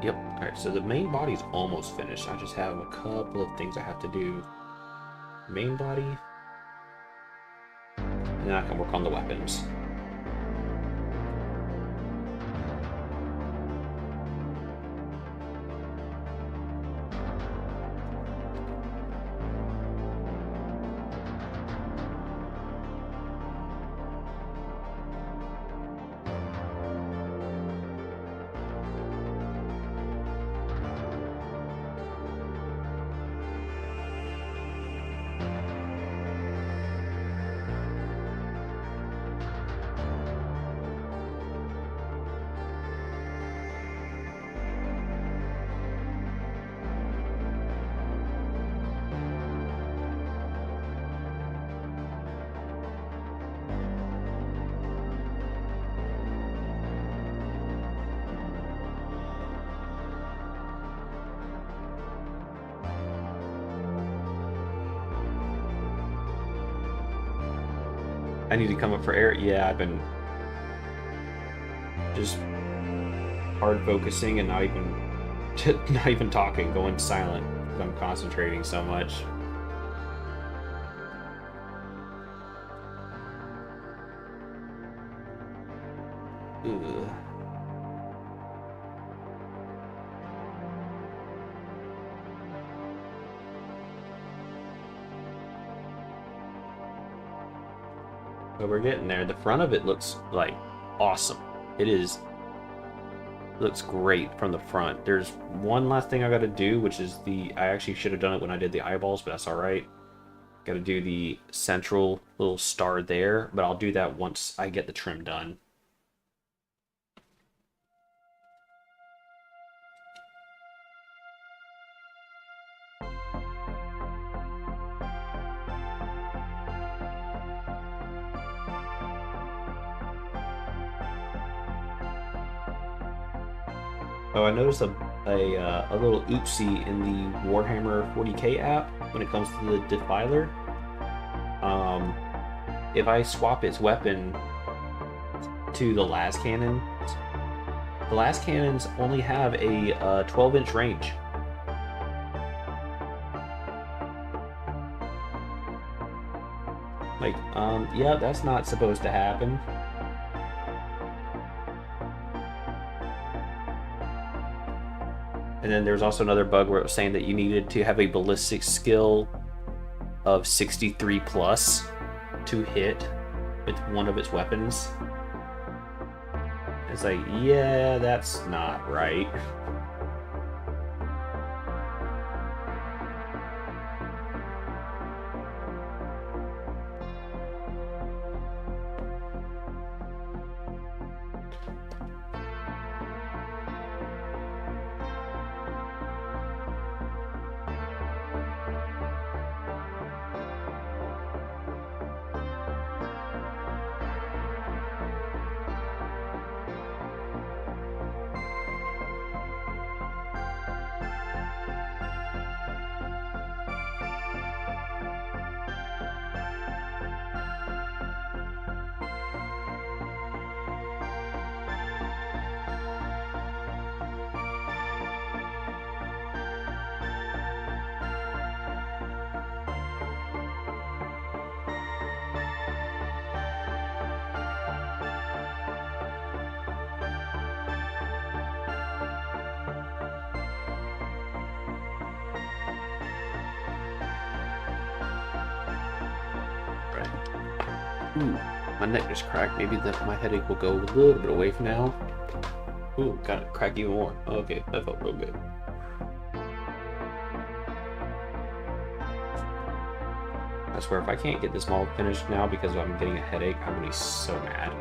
Yep. All right. So the main body's almost finished. I just have a couple of things I have to do. Main body, and then I can work on the weapons. I need to come up for air. Yeah, I've been just hard focusing and not even talking, going silent because I'm concentrating so much. Ugh. But we're getting there. The front of it looks like awesome. Looks great from the front. There's one last thing I gotta do, which is I actually should have done it when I did the eyeballs, but that's alright. Gotta do the central little star there, but I'll do that once I get the trim done. Oh, I noticed a little oopsie in the Warhammer 40k app when it comes to the Defiler. If I swap its weapon to the las cannon, the las cannons only have a 12-inch range. Like, yeah, that's not supposed to happen. And then there's also another bug where it was saying that you needed to have a ballistic skill of 63 plus to hit with one of its weapons. It's like, yeah, that's not right. Ooh, my neck just cracked. Maybe my headache will go a little bit away from now. Ooh, got it crack even more. Okay, that felt real good. I swear, if I can't get this all finished now because I'm getting a headache, I'm gonna be so mad.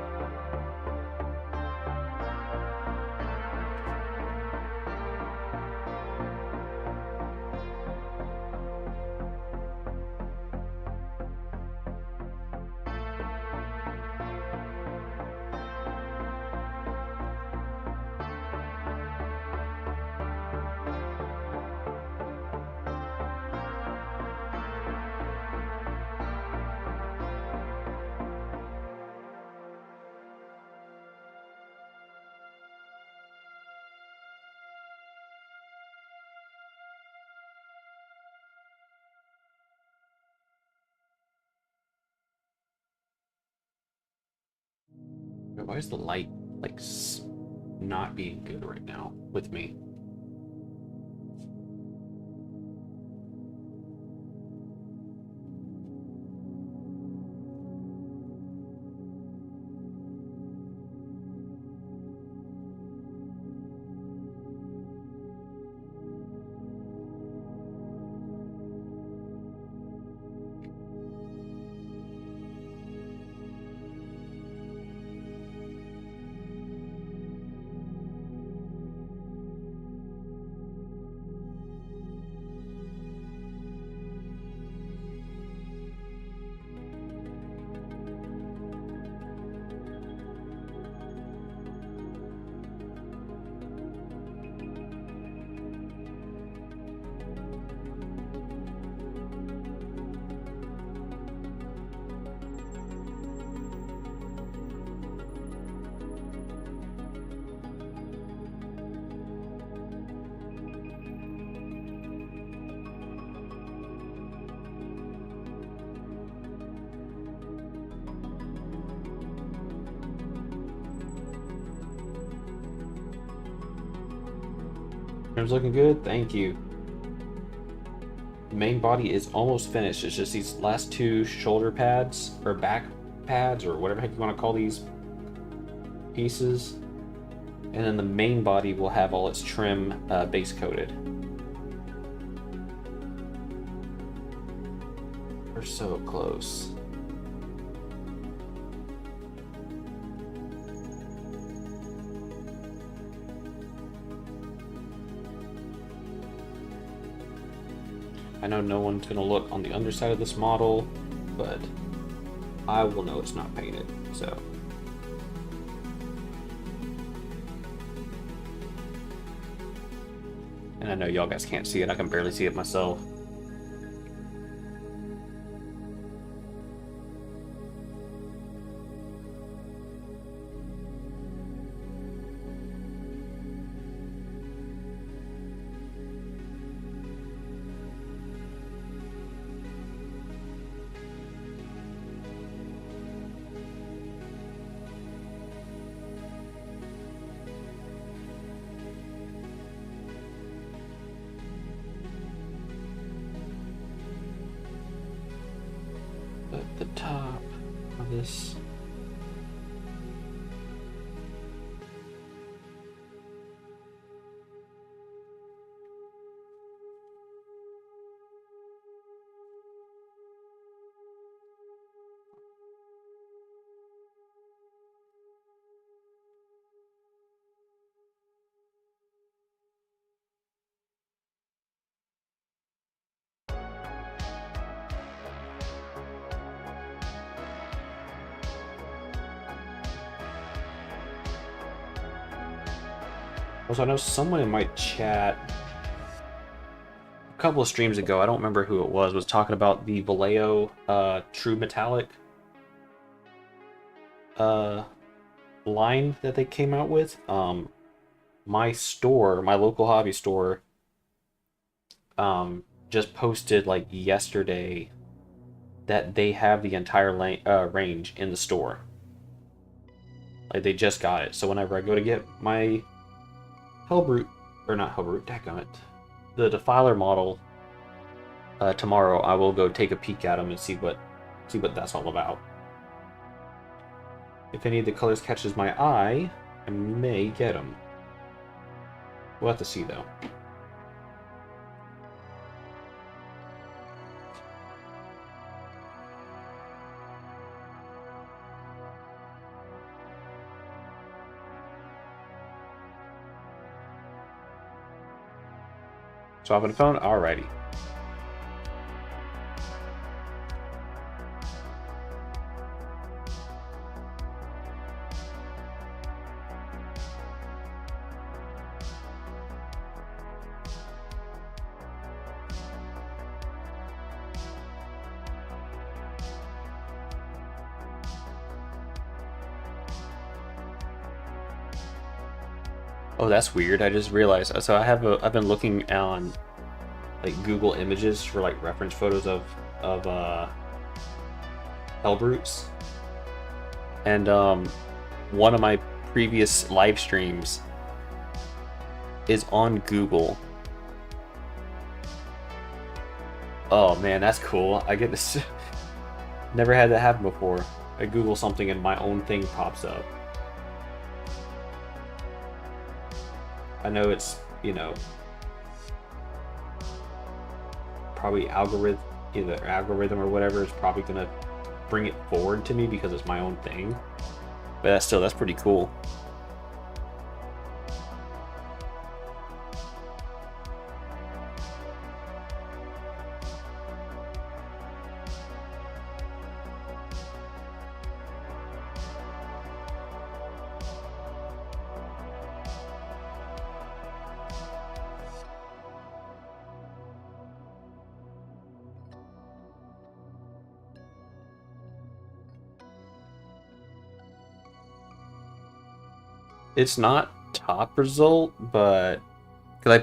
Why is the light like not being good right now with me? It's looking good, thank you. The main body is almost finished. It's just these last two shoulder pads, or back pads, or whatever heck you want to call these pieces. And then the main body will have all its trim base coated. We're so close. I know no one's going to look on the underside of this model, but I will know it's not painted, so. And I know y'all guys can't see it, I can barely see it myself. The top of this. Also, I know someone in my chat a couple of streams ago, I don't remember who it was talking about the Vallejo True Metallic line that they came out with. My store, my local hobby store, just posted like yesterday that they have the entire range in the store. Like, they just got it. So whenever I go to get my Hellbrute, or not Hellbrute, dadgummit, the Defiler model tomorrow, I will go take a peek at them and see what that's all about. If any of the colors catches my eye, I may get them. We'll have to see though. Swap on the phone? Alrighty. Oh, that's weird. I just realized. So I've been looking on like Google Images for like reference photos of Hellbrutes, and one of my previous live streams is on Google. Oh man, that's cool. I get this. Never had that happen before. I Google something and my own thing pops up. I know it's, you know, probably either algorithm or whatever is probably gonna bring it forward to me because it's my own thing. But that's pretty cool. It's not top result, but because I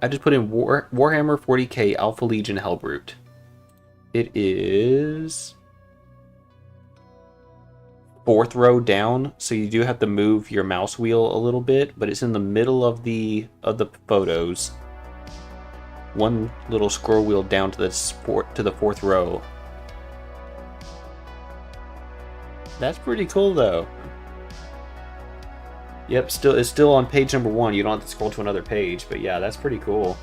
just put in Warhammer 40k Alpha Legion Hellbrute. It is 4th row down, so you do have to move your mouse wheel a little bit, but it's in the middle of the photos. One little scroll wheel down to the 4th row. That's pretty cool though. Yep, it's still on page number 1. You don't have to scroll to another page, but yeah, that's pretty cool.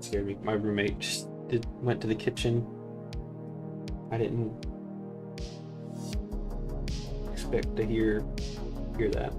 Scared me. My roommate just went to the kitchen. I didn't expect to hear that.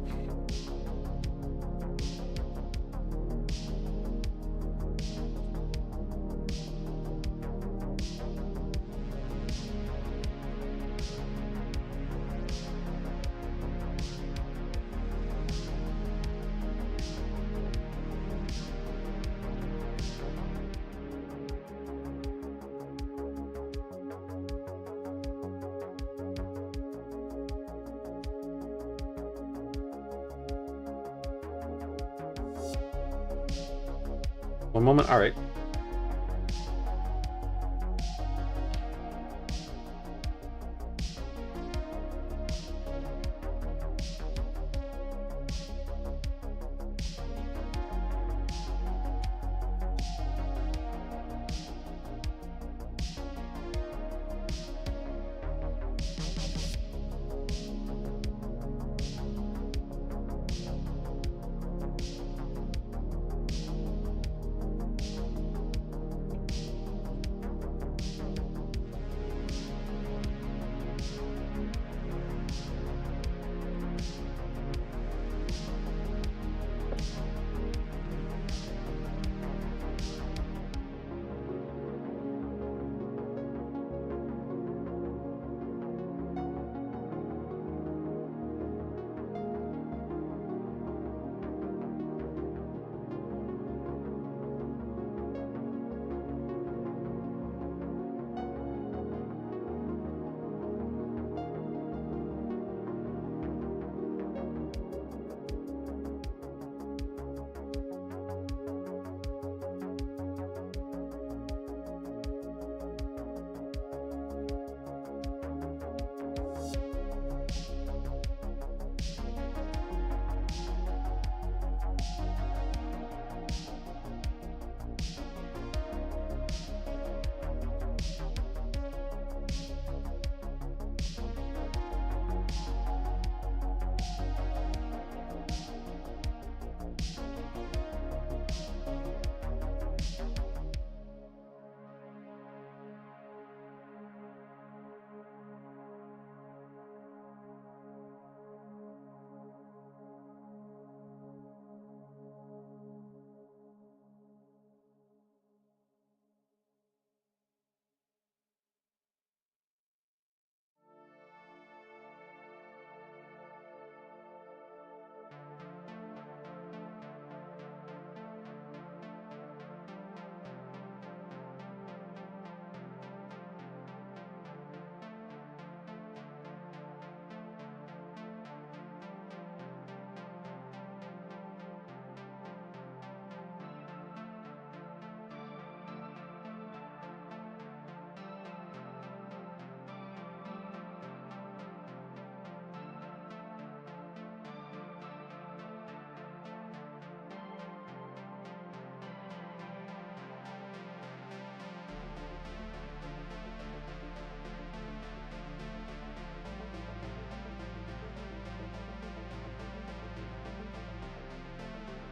One moment. All right.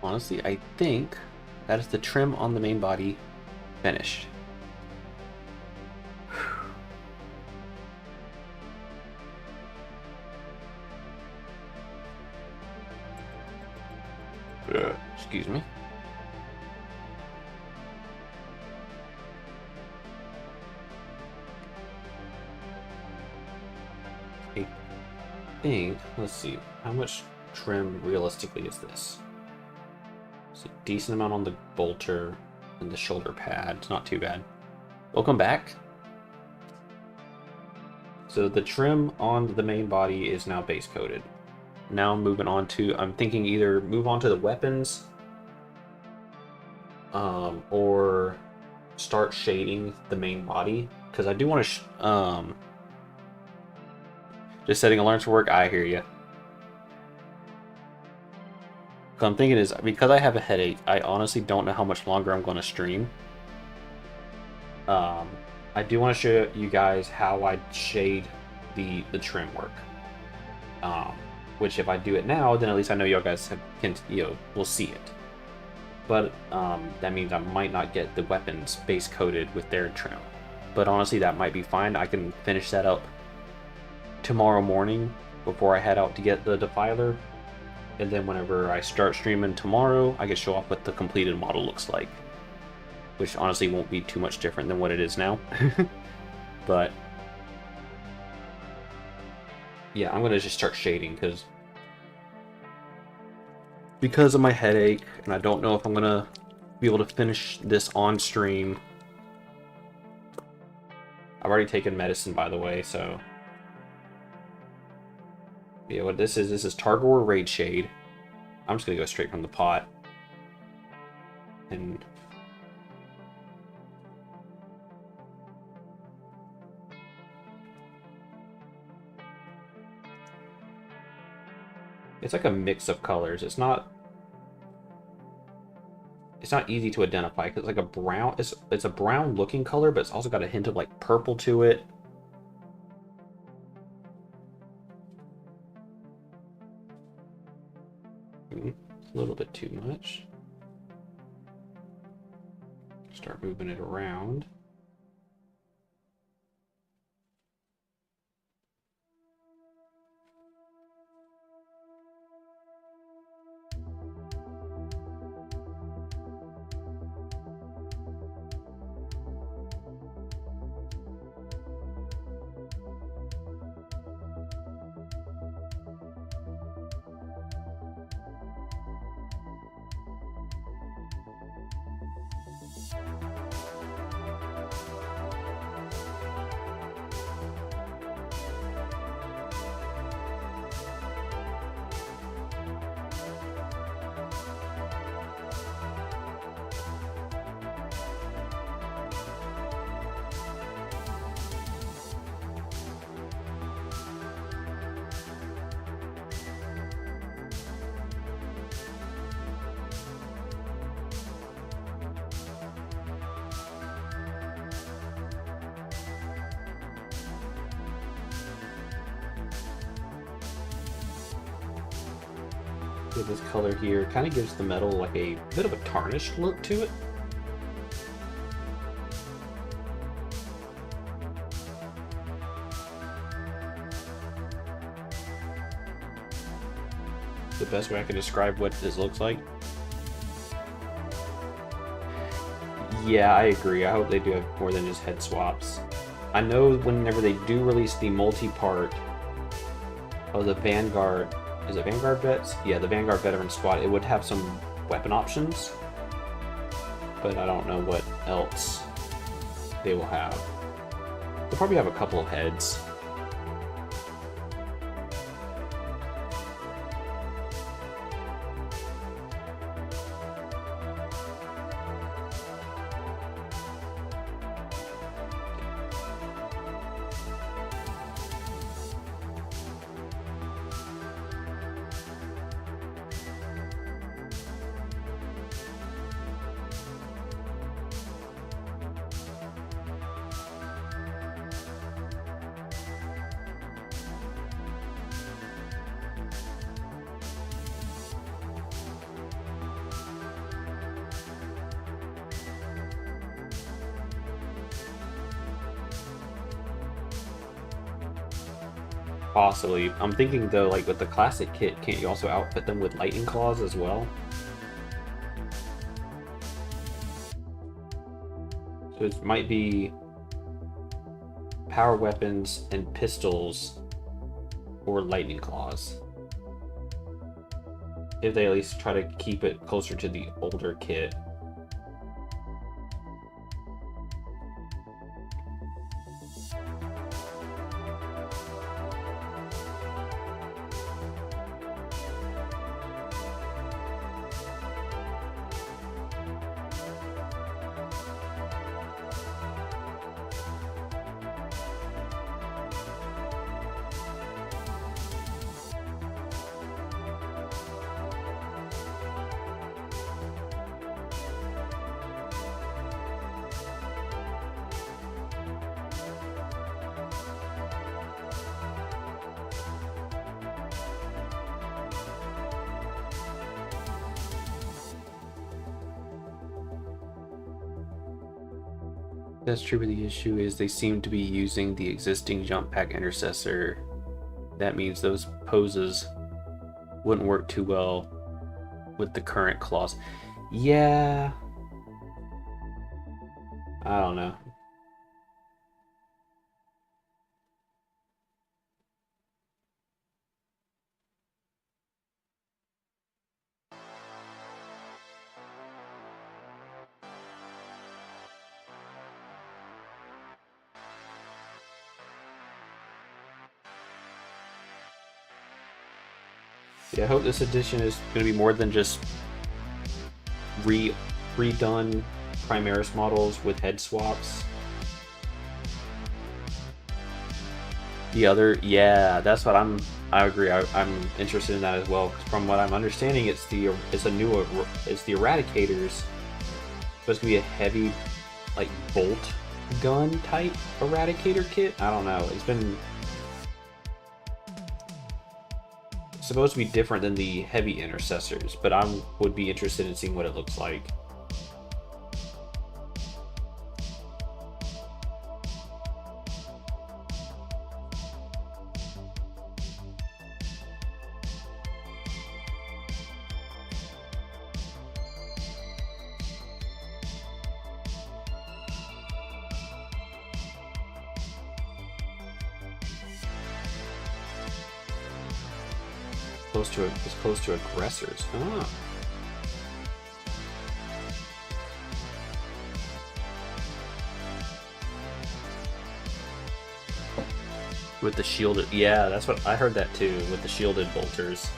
honestly, I think that is the trim on the main body finished. Excuse me. I think, let's see, how much trim realistically is this? It's a decent amount on the bolter and the shoulder pad. It's not too bad. Welcome back. So the trim on the main body is now base coated. Now moving on to, I'm thinking either move on to the weapons or start shading the main body, because I do want to just setting alarms for work. I hear you. What I'm thinking is, because I have a headache, I honestly don't know how much longer I'm going to stream. I do want to show you guys how I shade the trim work. Which if I do it now, then at least I know y'all guys will see it. But that means I might not get the weapons base coated with their trim. But honestly, that might be fine. I can finish that up tomorrow morning before I head out to get the defiler. And then whenever I start streaming tomorrow, I can show off what the completed model looks like. Which honestly won't be too much different than what it is now. But yeah, I'm gonna just start shading because of my headache, and I don't know if I'm gonna be able to finish this on stream. I've already taken medicine, by the way, so yeah, what this is Targor Raid Shade. I'm just gonna go straight from the pot. And it's like a mix of colors. It's not easy to identify because it's like a brown. It's a brown looking color, but it's also got a hint of like purple to it. A little bit too much. Start moving it around. This color here kind of gives the metal like a bit of a tarnished look to it. The best way I can describe what this looks like. Yeah, I agree. I hope they do have more than just head swaps. I know whenever they do release the multi-part of the Vanguard, is it Vanguard Vets? Yeah, the Vanguard Veteran Squad, it would have some weapon options, but I don't know what else they will have. They'll probably have a couple of heads. Possibly. I'm thinking though, like with the classic kit, can't you also outfit them with lightning claws as well? So it might be power weapons and pistols or lightning claws. If they at least try to keep it closer to the older kit. That's true, but the issue is they seem to be using the existing jump pack intercessor. That means those poses wouldn't work too well with the current claws. Yeah. I don't know. Yeah, I hope this edition is going to be more than just redone Primaris models with head swaps. The other, yeah, that's what I agree. I'm interested in that as well. 'Cause from what I'm understanding, it's the Eradicators. Supposed to be a heavy, like bolt gun type Eradicator kit. I don't know. It's been supposed to be different than the heavy intercessors, but I would be interested in seeing what it looks like. It's close to aggressors. Ah. With the shielded, yeah, that's what I heard that too. With the shielded bolters.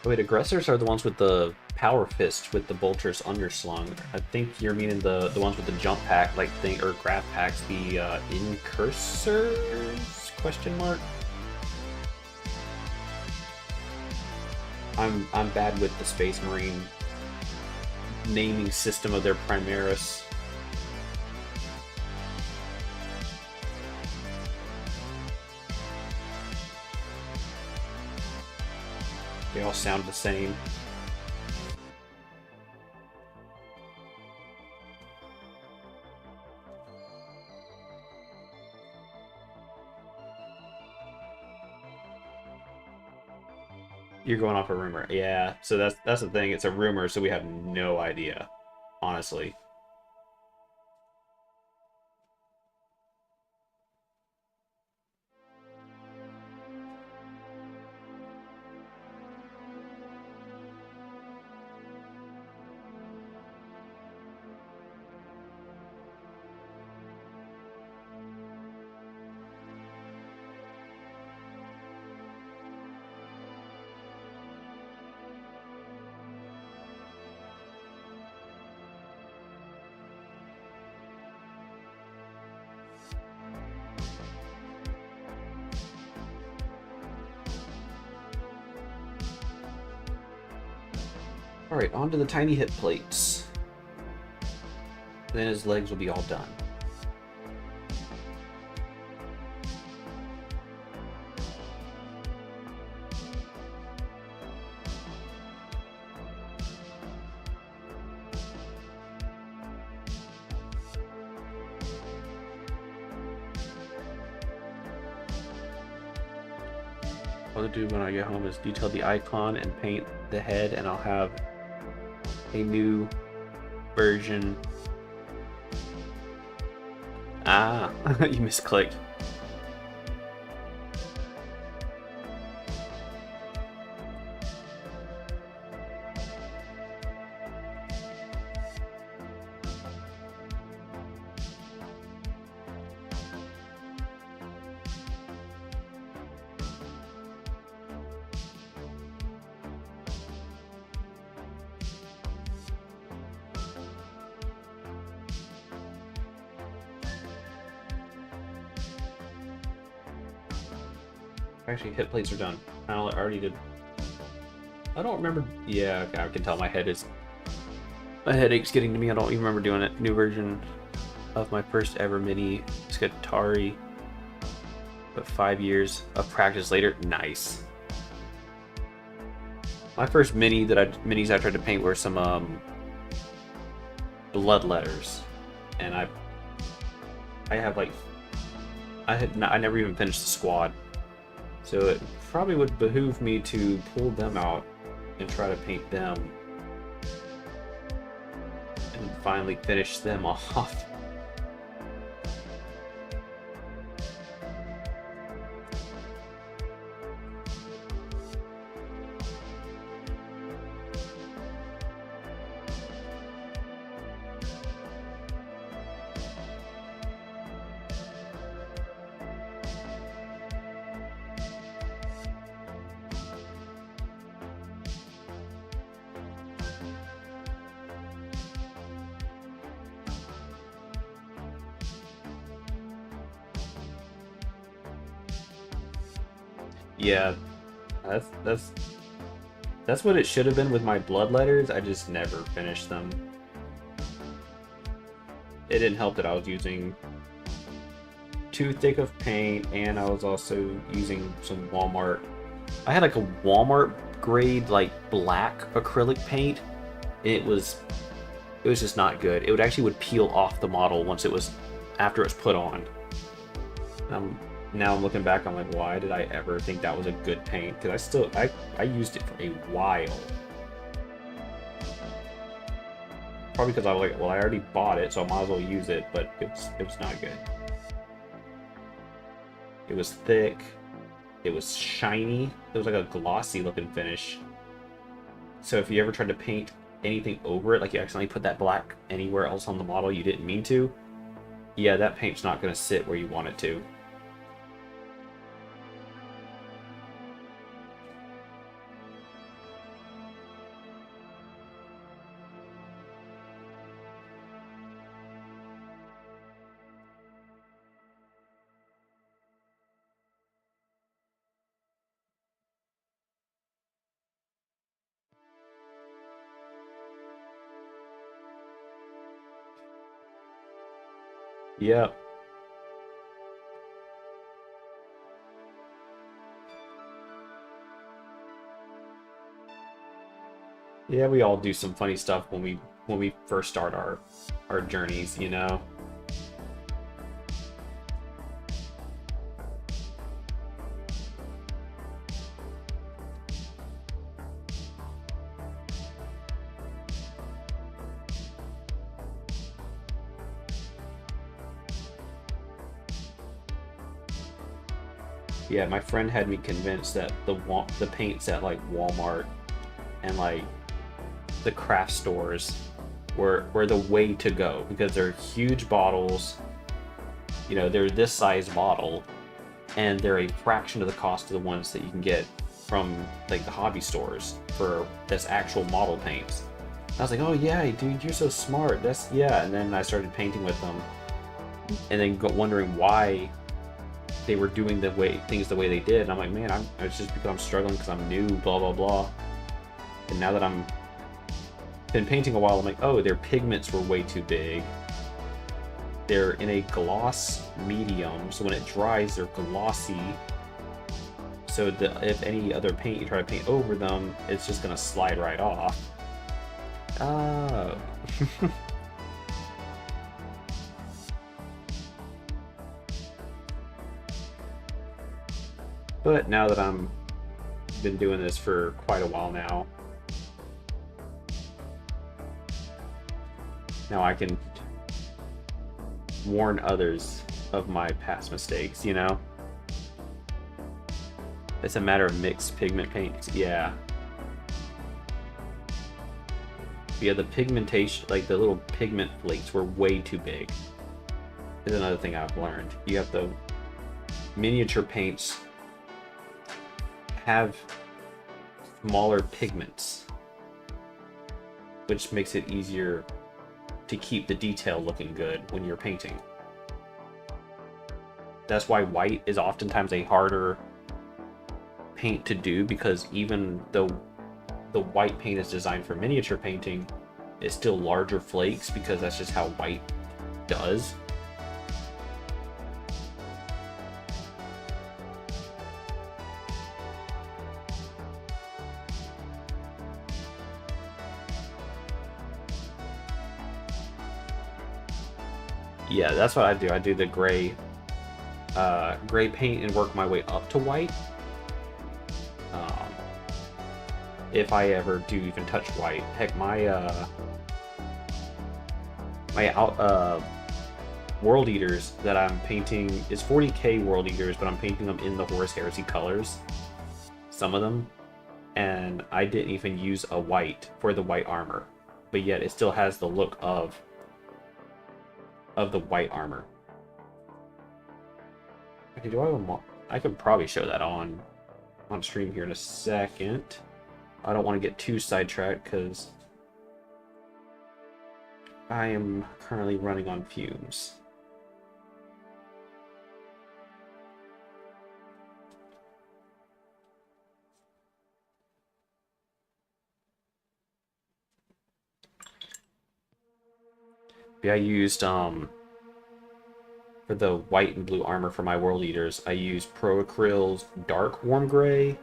Wait, aggressors are the ones with the power fist with the bolters underslung. I think you're meaning the ones with the jump pack like thing or grab packs, the incursors? Question mark. I'm bad with the Space Marine naming system of their Primaris. They all sound the same. You're going off a rumor. Yeah, so that's the thing. It's a rumor, so we have no idea, honestly. Alright, on to the tiny hip plates. Then his legs will be all done. What I'll do when I get home is detail the icon and paint the head, and I'll have a new version. Ah, you misclicked. Actually, hip plates are done. I already did. I don't remember. Yeah, okay, I can tell my headache's getting to me. I don't even remember doing it. New version of my first ever mini Skatari. But 5 years of practice later, nice. My first minis I tried to paint were some blood letters, and I never even finished the squad. So it probably would behoove me to pull them out and try to paint them and finally finish them off. Yeah, that's what it should have been with my blood letters. I just never finished them. It didn't help that I was using too thick of paint, and I was also using some Walmart. I had like a Walmart grade like black acrylic paint. It was just not good. It would peel off the model once after it was put on. Now I'm looking back, I'm like, why did I ever think that was a good paint? Because I used it for a while. Probably because I was like, well, I already bought it, so I might as well use it, but it was not good. It was thick. It was shiny. It was like a glossy looking finish. So if you ever tried to paint anything over it, like you accidentally put that black anywhere else on the model you didn't mean to, yeah, that paint's not going to sit where you want it to. Yeah. Yeah, we all do some funny stuff when we first start our journeys, you know. Yeah, my friend had me convinced that the paints at like Walmart and like the craft stores were the way to go, because they're huge bottles. You know, they're this size bottle, and they're a fraction of the cost of the ones that you can get from like the hobby stores for this actual model paints. I was like, oh yeah, dude, you're so smart. Yeah. And then I started painting with them, and then wondering why they were doing things the way they did. And I'm like, man, it's just because I'm struggling because I'm new, blah blah blah. And now that I'm been painting a while, I'm like, oh, their pigments were way too big. They're in a gloss medium, so when it dries, they're glossy. So if any other paint you try to paint over them, it's just gonna slide right off. Oh. But now that I'm been doing this for quite a while now I can warn others of my past mistakes, you know? It's a matter of mixed pigment paints, yeah. Yeah, the pigmentation, like the little pigment flakes were way too big. Is another thing I've learned. You have the miniature paints have smaller pigments, which makes it easier to keep the detail looking good when you're painting. That's why white is oftentimes a harder paint to do, because even though the white paint is designed for miniature painting, it's still larger flakes because that's just how white does. Yeah, that's what I do. I do the gray paint and work my way up to white. If I ever do even touch white. Heck, my World Eaters that I'm painting is 40k World Eaters, but I'm painting them in the Horus Heresy colors, some of them, and I didn't even use a white for the white armor, but yet it still has the look of the white armor. Okay, do I have a I could probably show that on stream here in a second. I don't want to get too sidetracked because I am currently running on fumes. I used for the white and blue armor for my World Eaters, I used Pro Acryl's dark warm gray.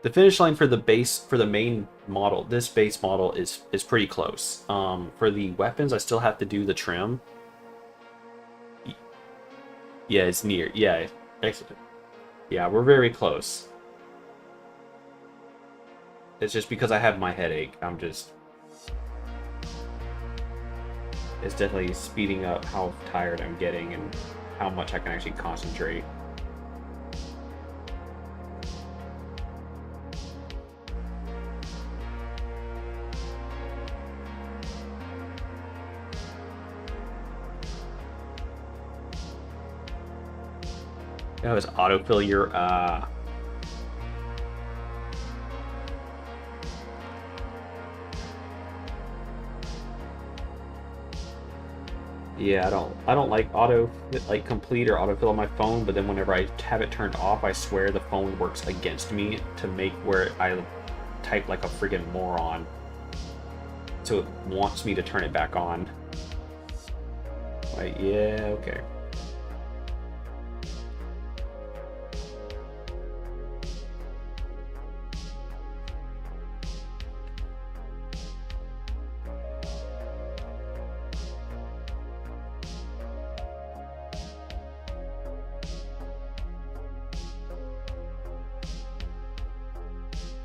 The finish line for the base, for the main model, this base model is pretty close. For the weapons, I still have to do the trim. Yeah, it's near. Yeah, excellent. Yeah, we're very close. It's just because I have my headache. It's definitely speeding up how tired I'm getting and how much I can actually concentrate. Oh, it's autofill your yeah, I don't like complete or autofill on my phone, but then whenever I have it turned off, I swear the phone works against me to make where I type like a friggin' moron. So it wants me to turn it back on. Like, yeah, okay.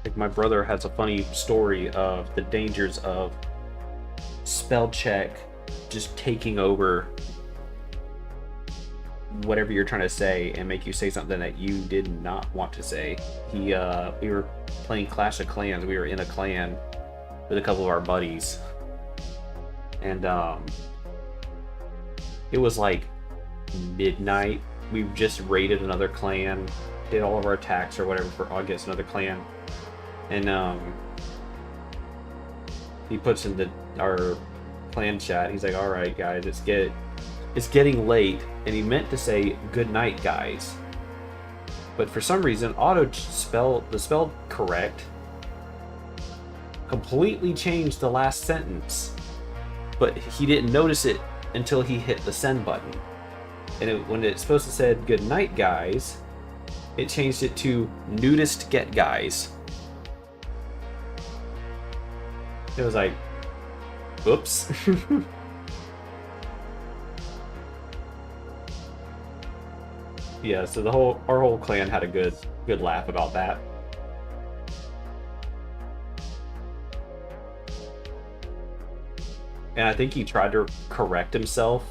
Like, my brother has a funny story of the dangers of spell check just taking over whatever you're trying to say and make you say something that you did not want to say. We were playing Clash of Clans. We were in a clan with a couple of our buddies, and it was like midnight. We just raided another clan, did all of our attacks or whatever for against another clan. And he puts in our clan chat. He's like, "All right, guys, it's getting late," and he meant to say "good night, guys," but for some reason, auto spell the spell correct completely changed the last sentence, but he didn't notice it until he hit the send button. And when it's supposed to say "Good night, guys," it changed it to "Nudist get guys." It was like, oops. Yeah, so our whole clan had a good laugh about that. And I think he tried to correct himself,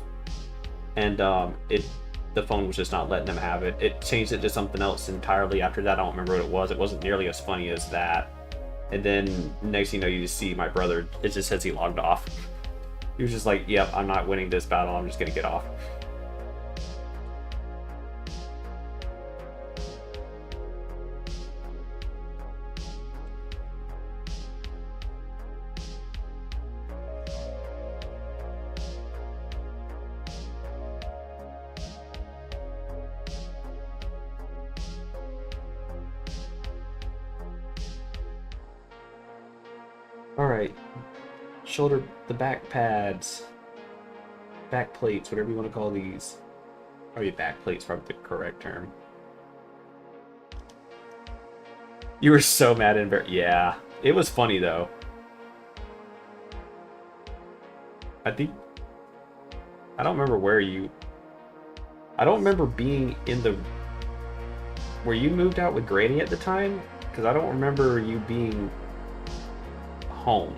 and the phone was just not letting him have it. It changed it to something else entirely after that. I don't remember what it was. It wasn't nearly as funny as that. And then next thing you know, you just see my brother, it just says he logged off. He was just like, yep, I'm not winning this battle, I'm just gonna get off. Alright. Shoulder, the back pads. Back plates, whatever you want to call these. Probably back plates, probably the correct term. You were so mad in yeah. It was funny though. I don't remember where I don't remember being in the... Were you moved out with Granny at the time? Because I don't remember you being home.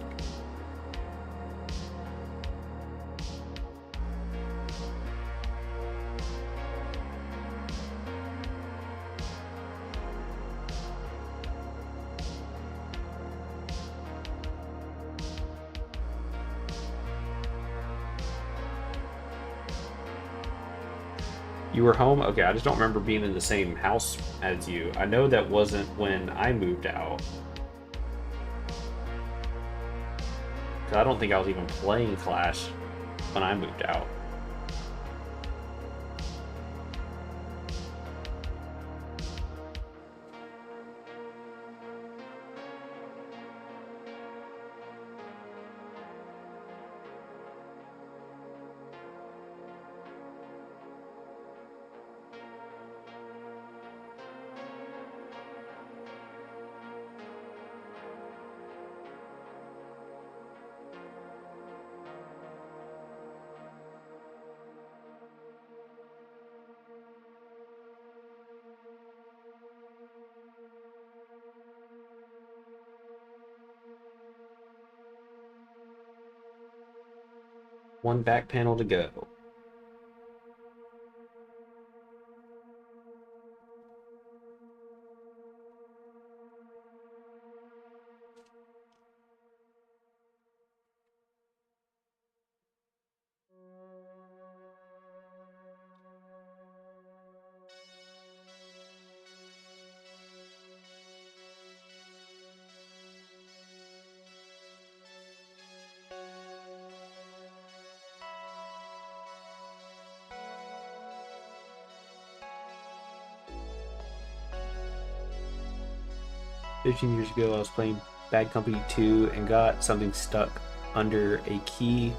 You were home? Okay, I just don't remember being in the same house as you. I know that wasn't when I moved out. I don't think I was even playing Clash when I moved out. One back panel to go. "15 years ago, I was playing Bad Company 2 and got something stuck under a key,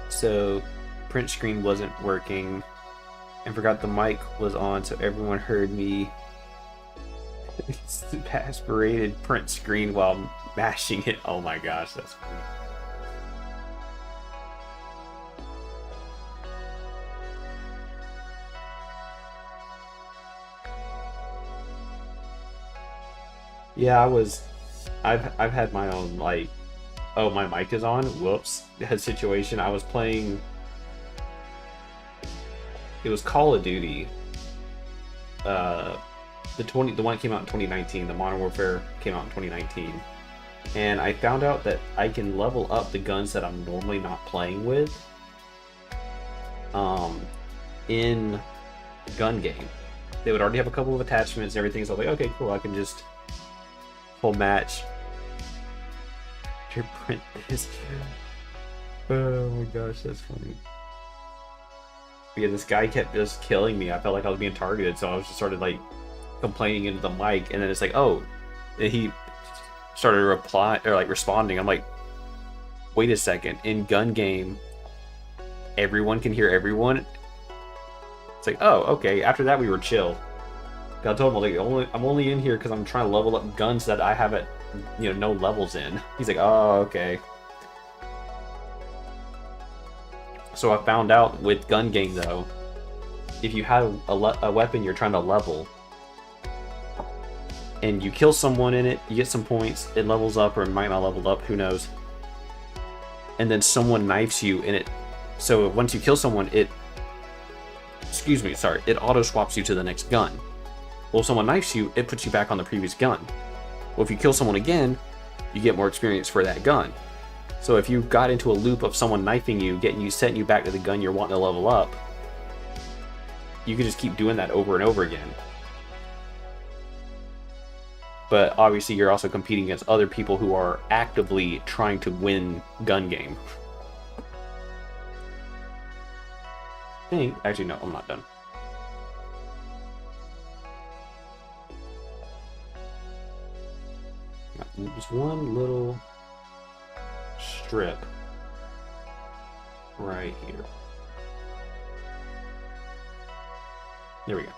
so print screen wasn't working, and forgot the mic was on so everyone heard me aspirated print screen while mashing it." Oh my gosh, that's funny. Yeah, I've had my own, like, oh, my mic is on, whoops, situation. I was playing, it was Call of Duty. The one that came out in 2019, the Modern Warfare came out in 2019. And I found out that I can level up the guns that I'm normally not playing with in the gun game. They would already have a couple of attachments and everything, so I was like, okay, cool, I can just full match your print this. Oh my gosh, that's funny. Yeah, this guy kept just killing me. I felt like I was being targeted, so I was just started like complaining into the mic, and then it's like, oh, and he started responding. I'm like, wait a second. In gun game, everyone can hear everyone. It's like, oh, okay. After that, we were chill. I told him, like, I'm only in here because I'm trying to level up guns that I haven't, no levels in. He's like, oh, okay. So I found out with gun game though, if you have a weapon you're trying to level, and you kill someone in it, you get some points, it levels up or it might not level up, who knows. And then someone knifes you in it. So once you kill someone, it auto swaps you to the next gun. Well, if someone knifes you, it puts you back on the previous gun. Well, if you kill someone again, you get more experience for that gun. So if you got into a loop of someone knifing you, setting you back to the gun you're wanting to level up, you could just keep doing that over and over again. But obviously you're also competing against other people who are actively trying to win gun game. Actually, no, I'm not done. Just one little strip right here. There we go.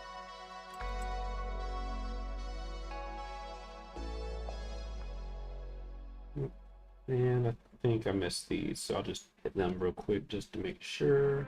And I think I missed these, so I'll just hit them real quick just to make sure.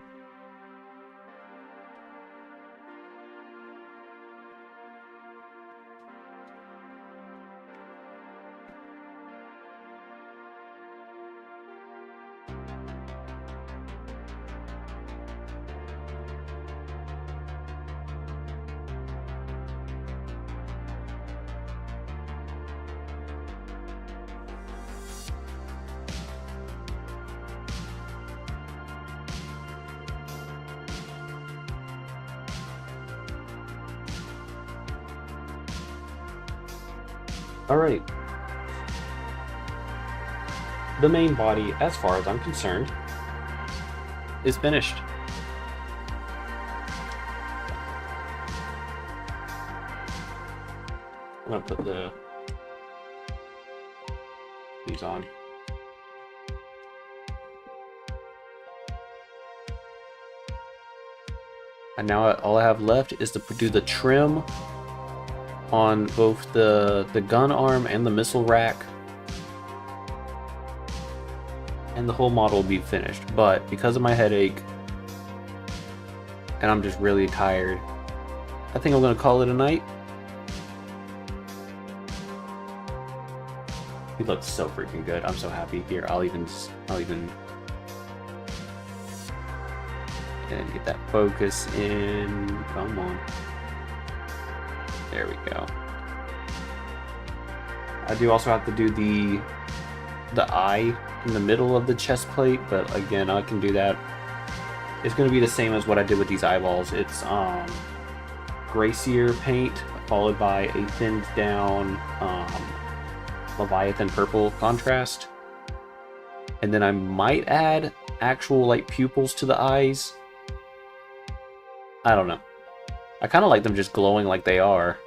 Alright. The main body, as far as I'm concerned, is finished. I'm gonna put these on. And now all I have left is to do the trim on both the gun arm and the missile rack, and the whole model will be finished. But because of my headache and I'm just really tired, I think I'm gonna call it a night. He looks so freaking good. I'm so happy. Here, I'll even and get that focus in. Come on. There we go. I do also have to do the eye in the middle of the chest plate, but again, I can do that. It's going to be the same as what I did with these eyeballs. It's Gracier paint followed by a thinned down Leviathan purple contrast, and then I might add actual like pupils to the eyes. I don't know. I kind of like them just glowing like they are.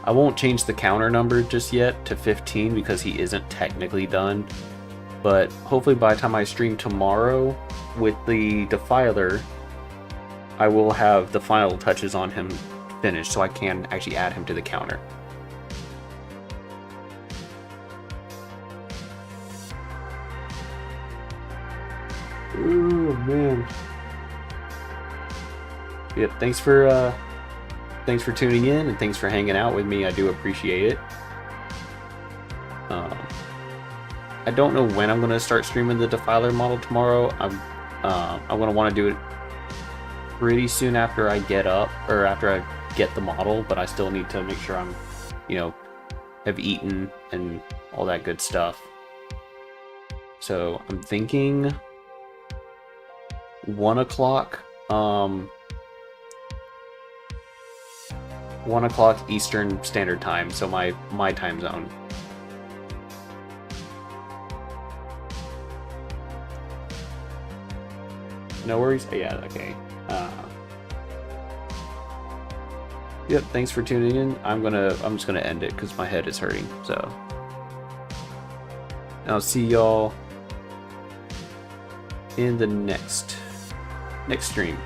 I won't change the counter number just yet to 15 because he isn't technically done. But hopefully by the time I stream tomorrow with the Defiler, I will have the final touches on him finished so I can actually add him to the counter. Ooh, man. Yep, thanks for tuning in and thanks for hanging out with me. I do appreciate it. I don't know when I'm going to start streaming the Defiler model tomorrow. I'm going to want to do it pretty soon after I get up, or after I get the model, but I still need to make sure I'm, have eaten and all that good stuff. So I'm thinking 1 o'clock, 1 o'clock Eastern Standard Time, so my time zone. No worries. Oh, yeah, okay. Yep, thanks for tuning in. I'm just gonna end it because my head is hurting. So I'll see y'all in the next stream.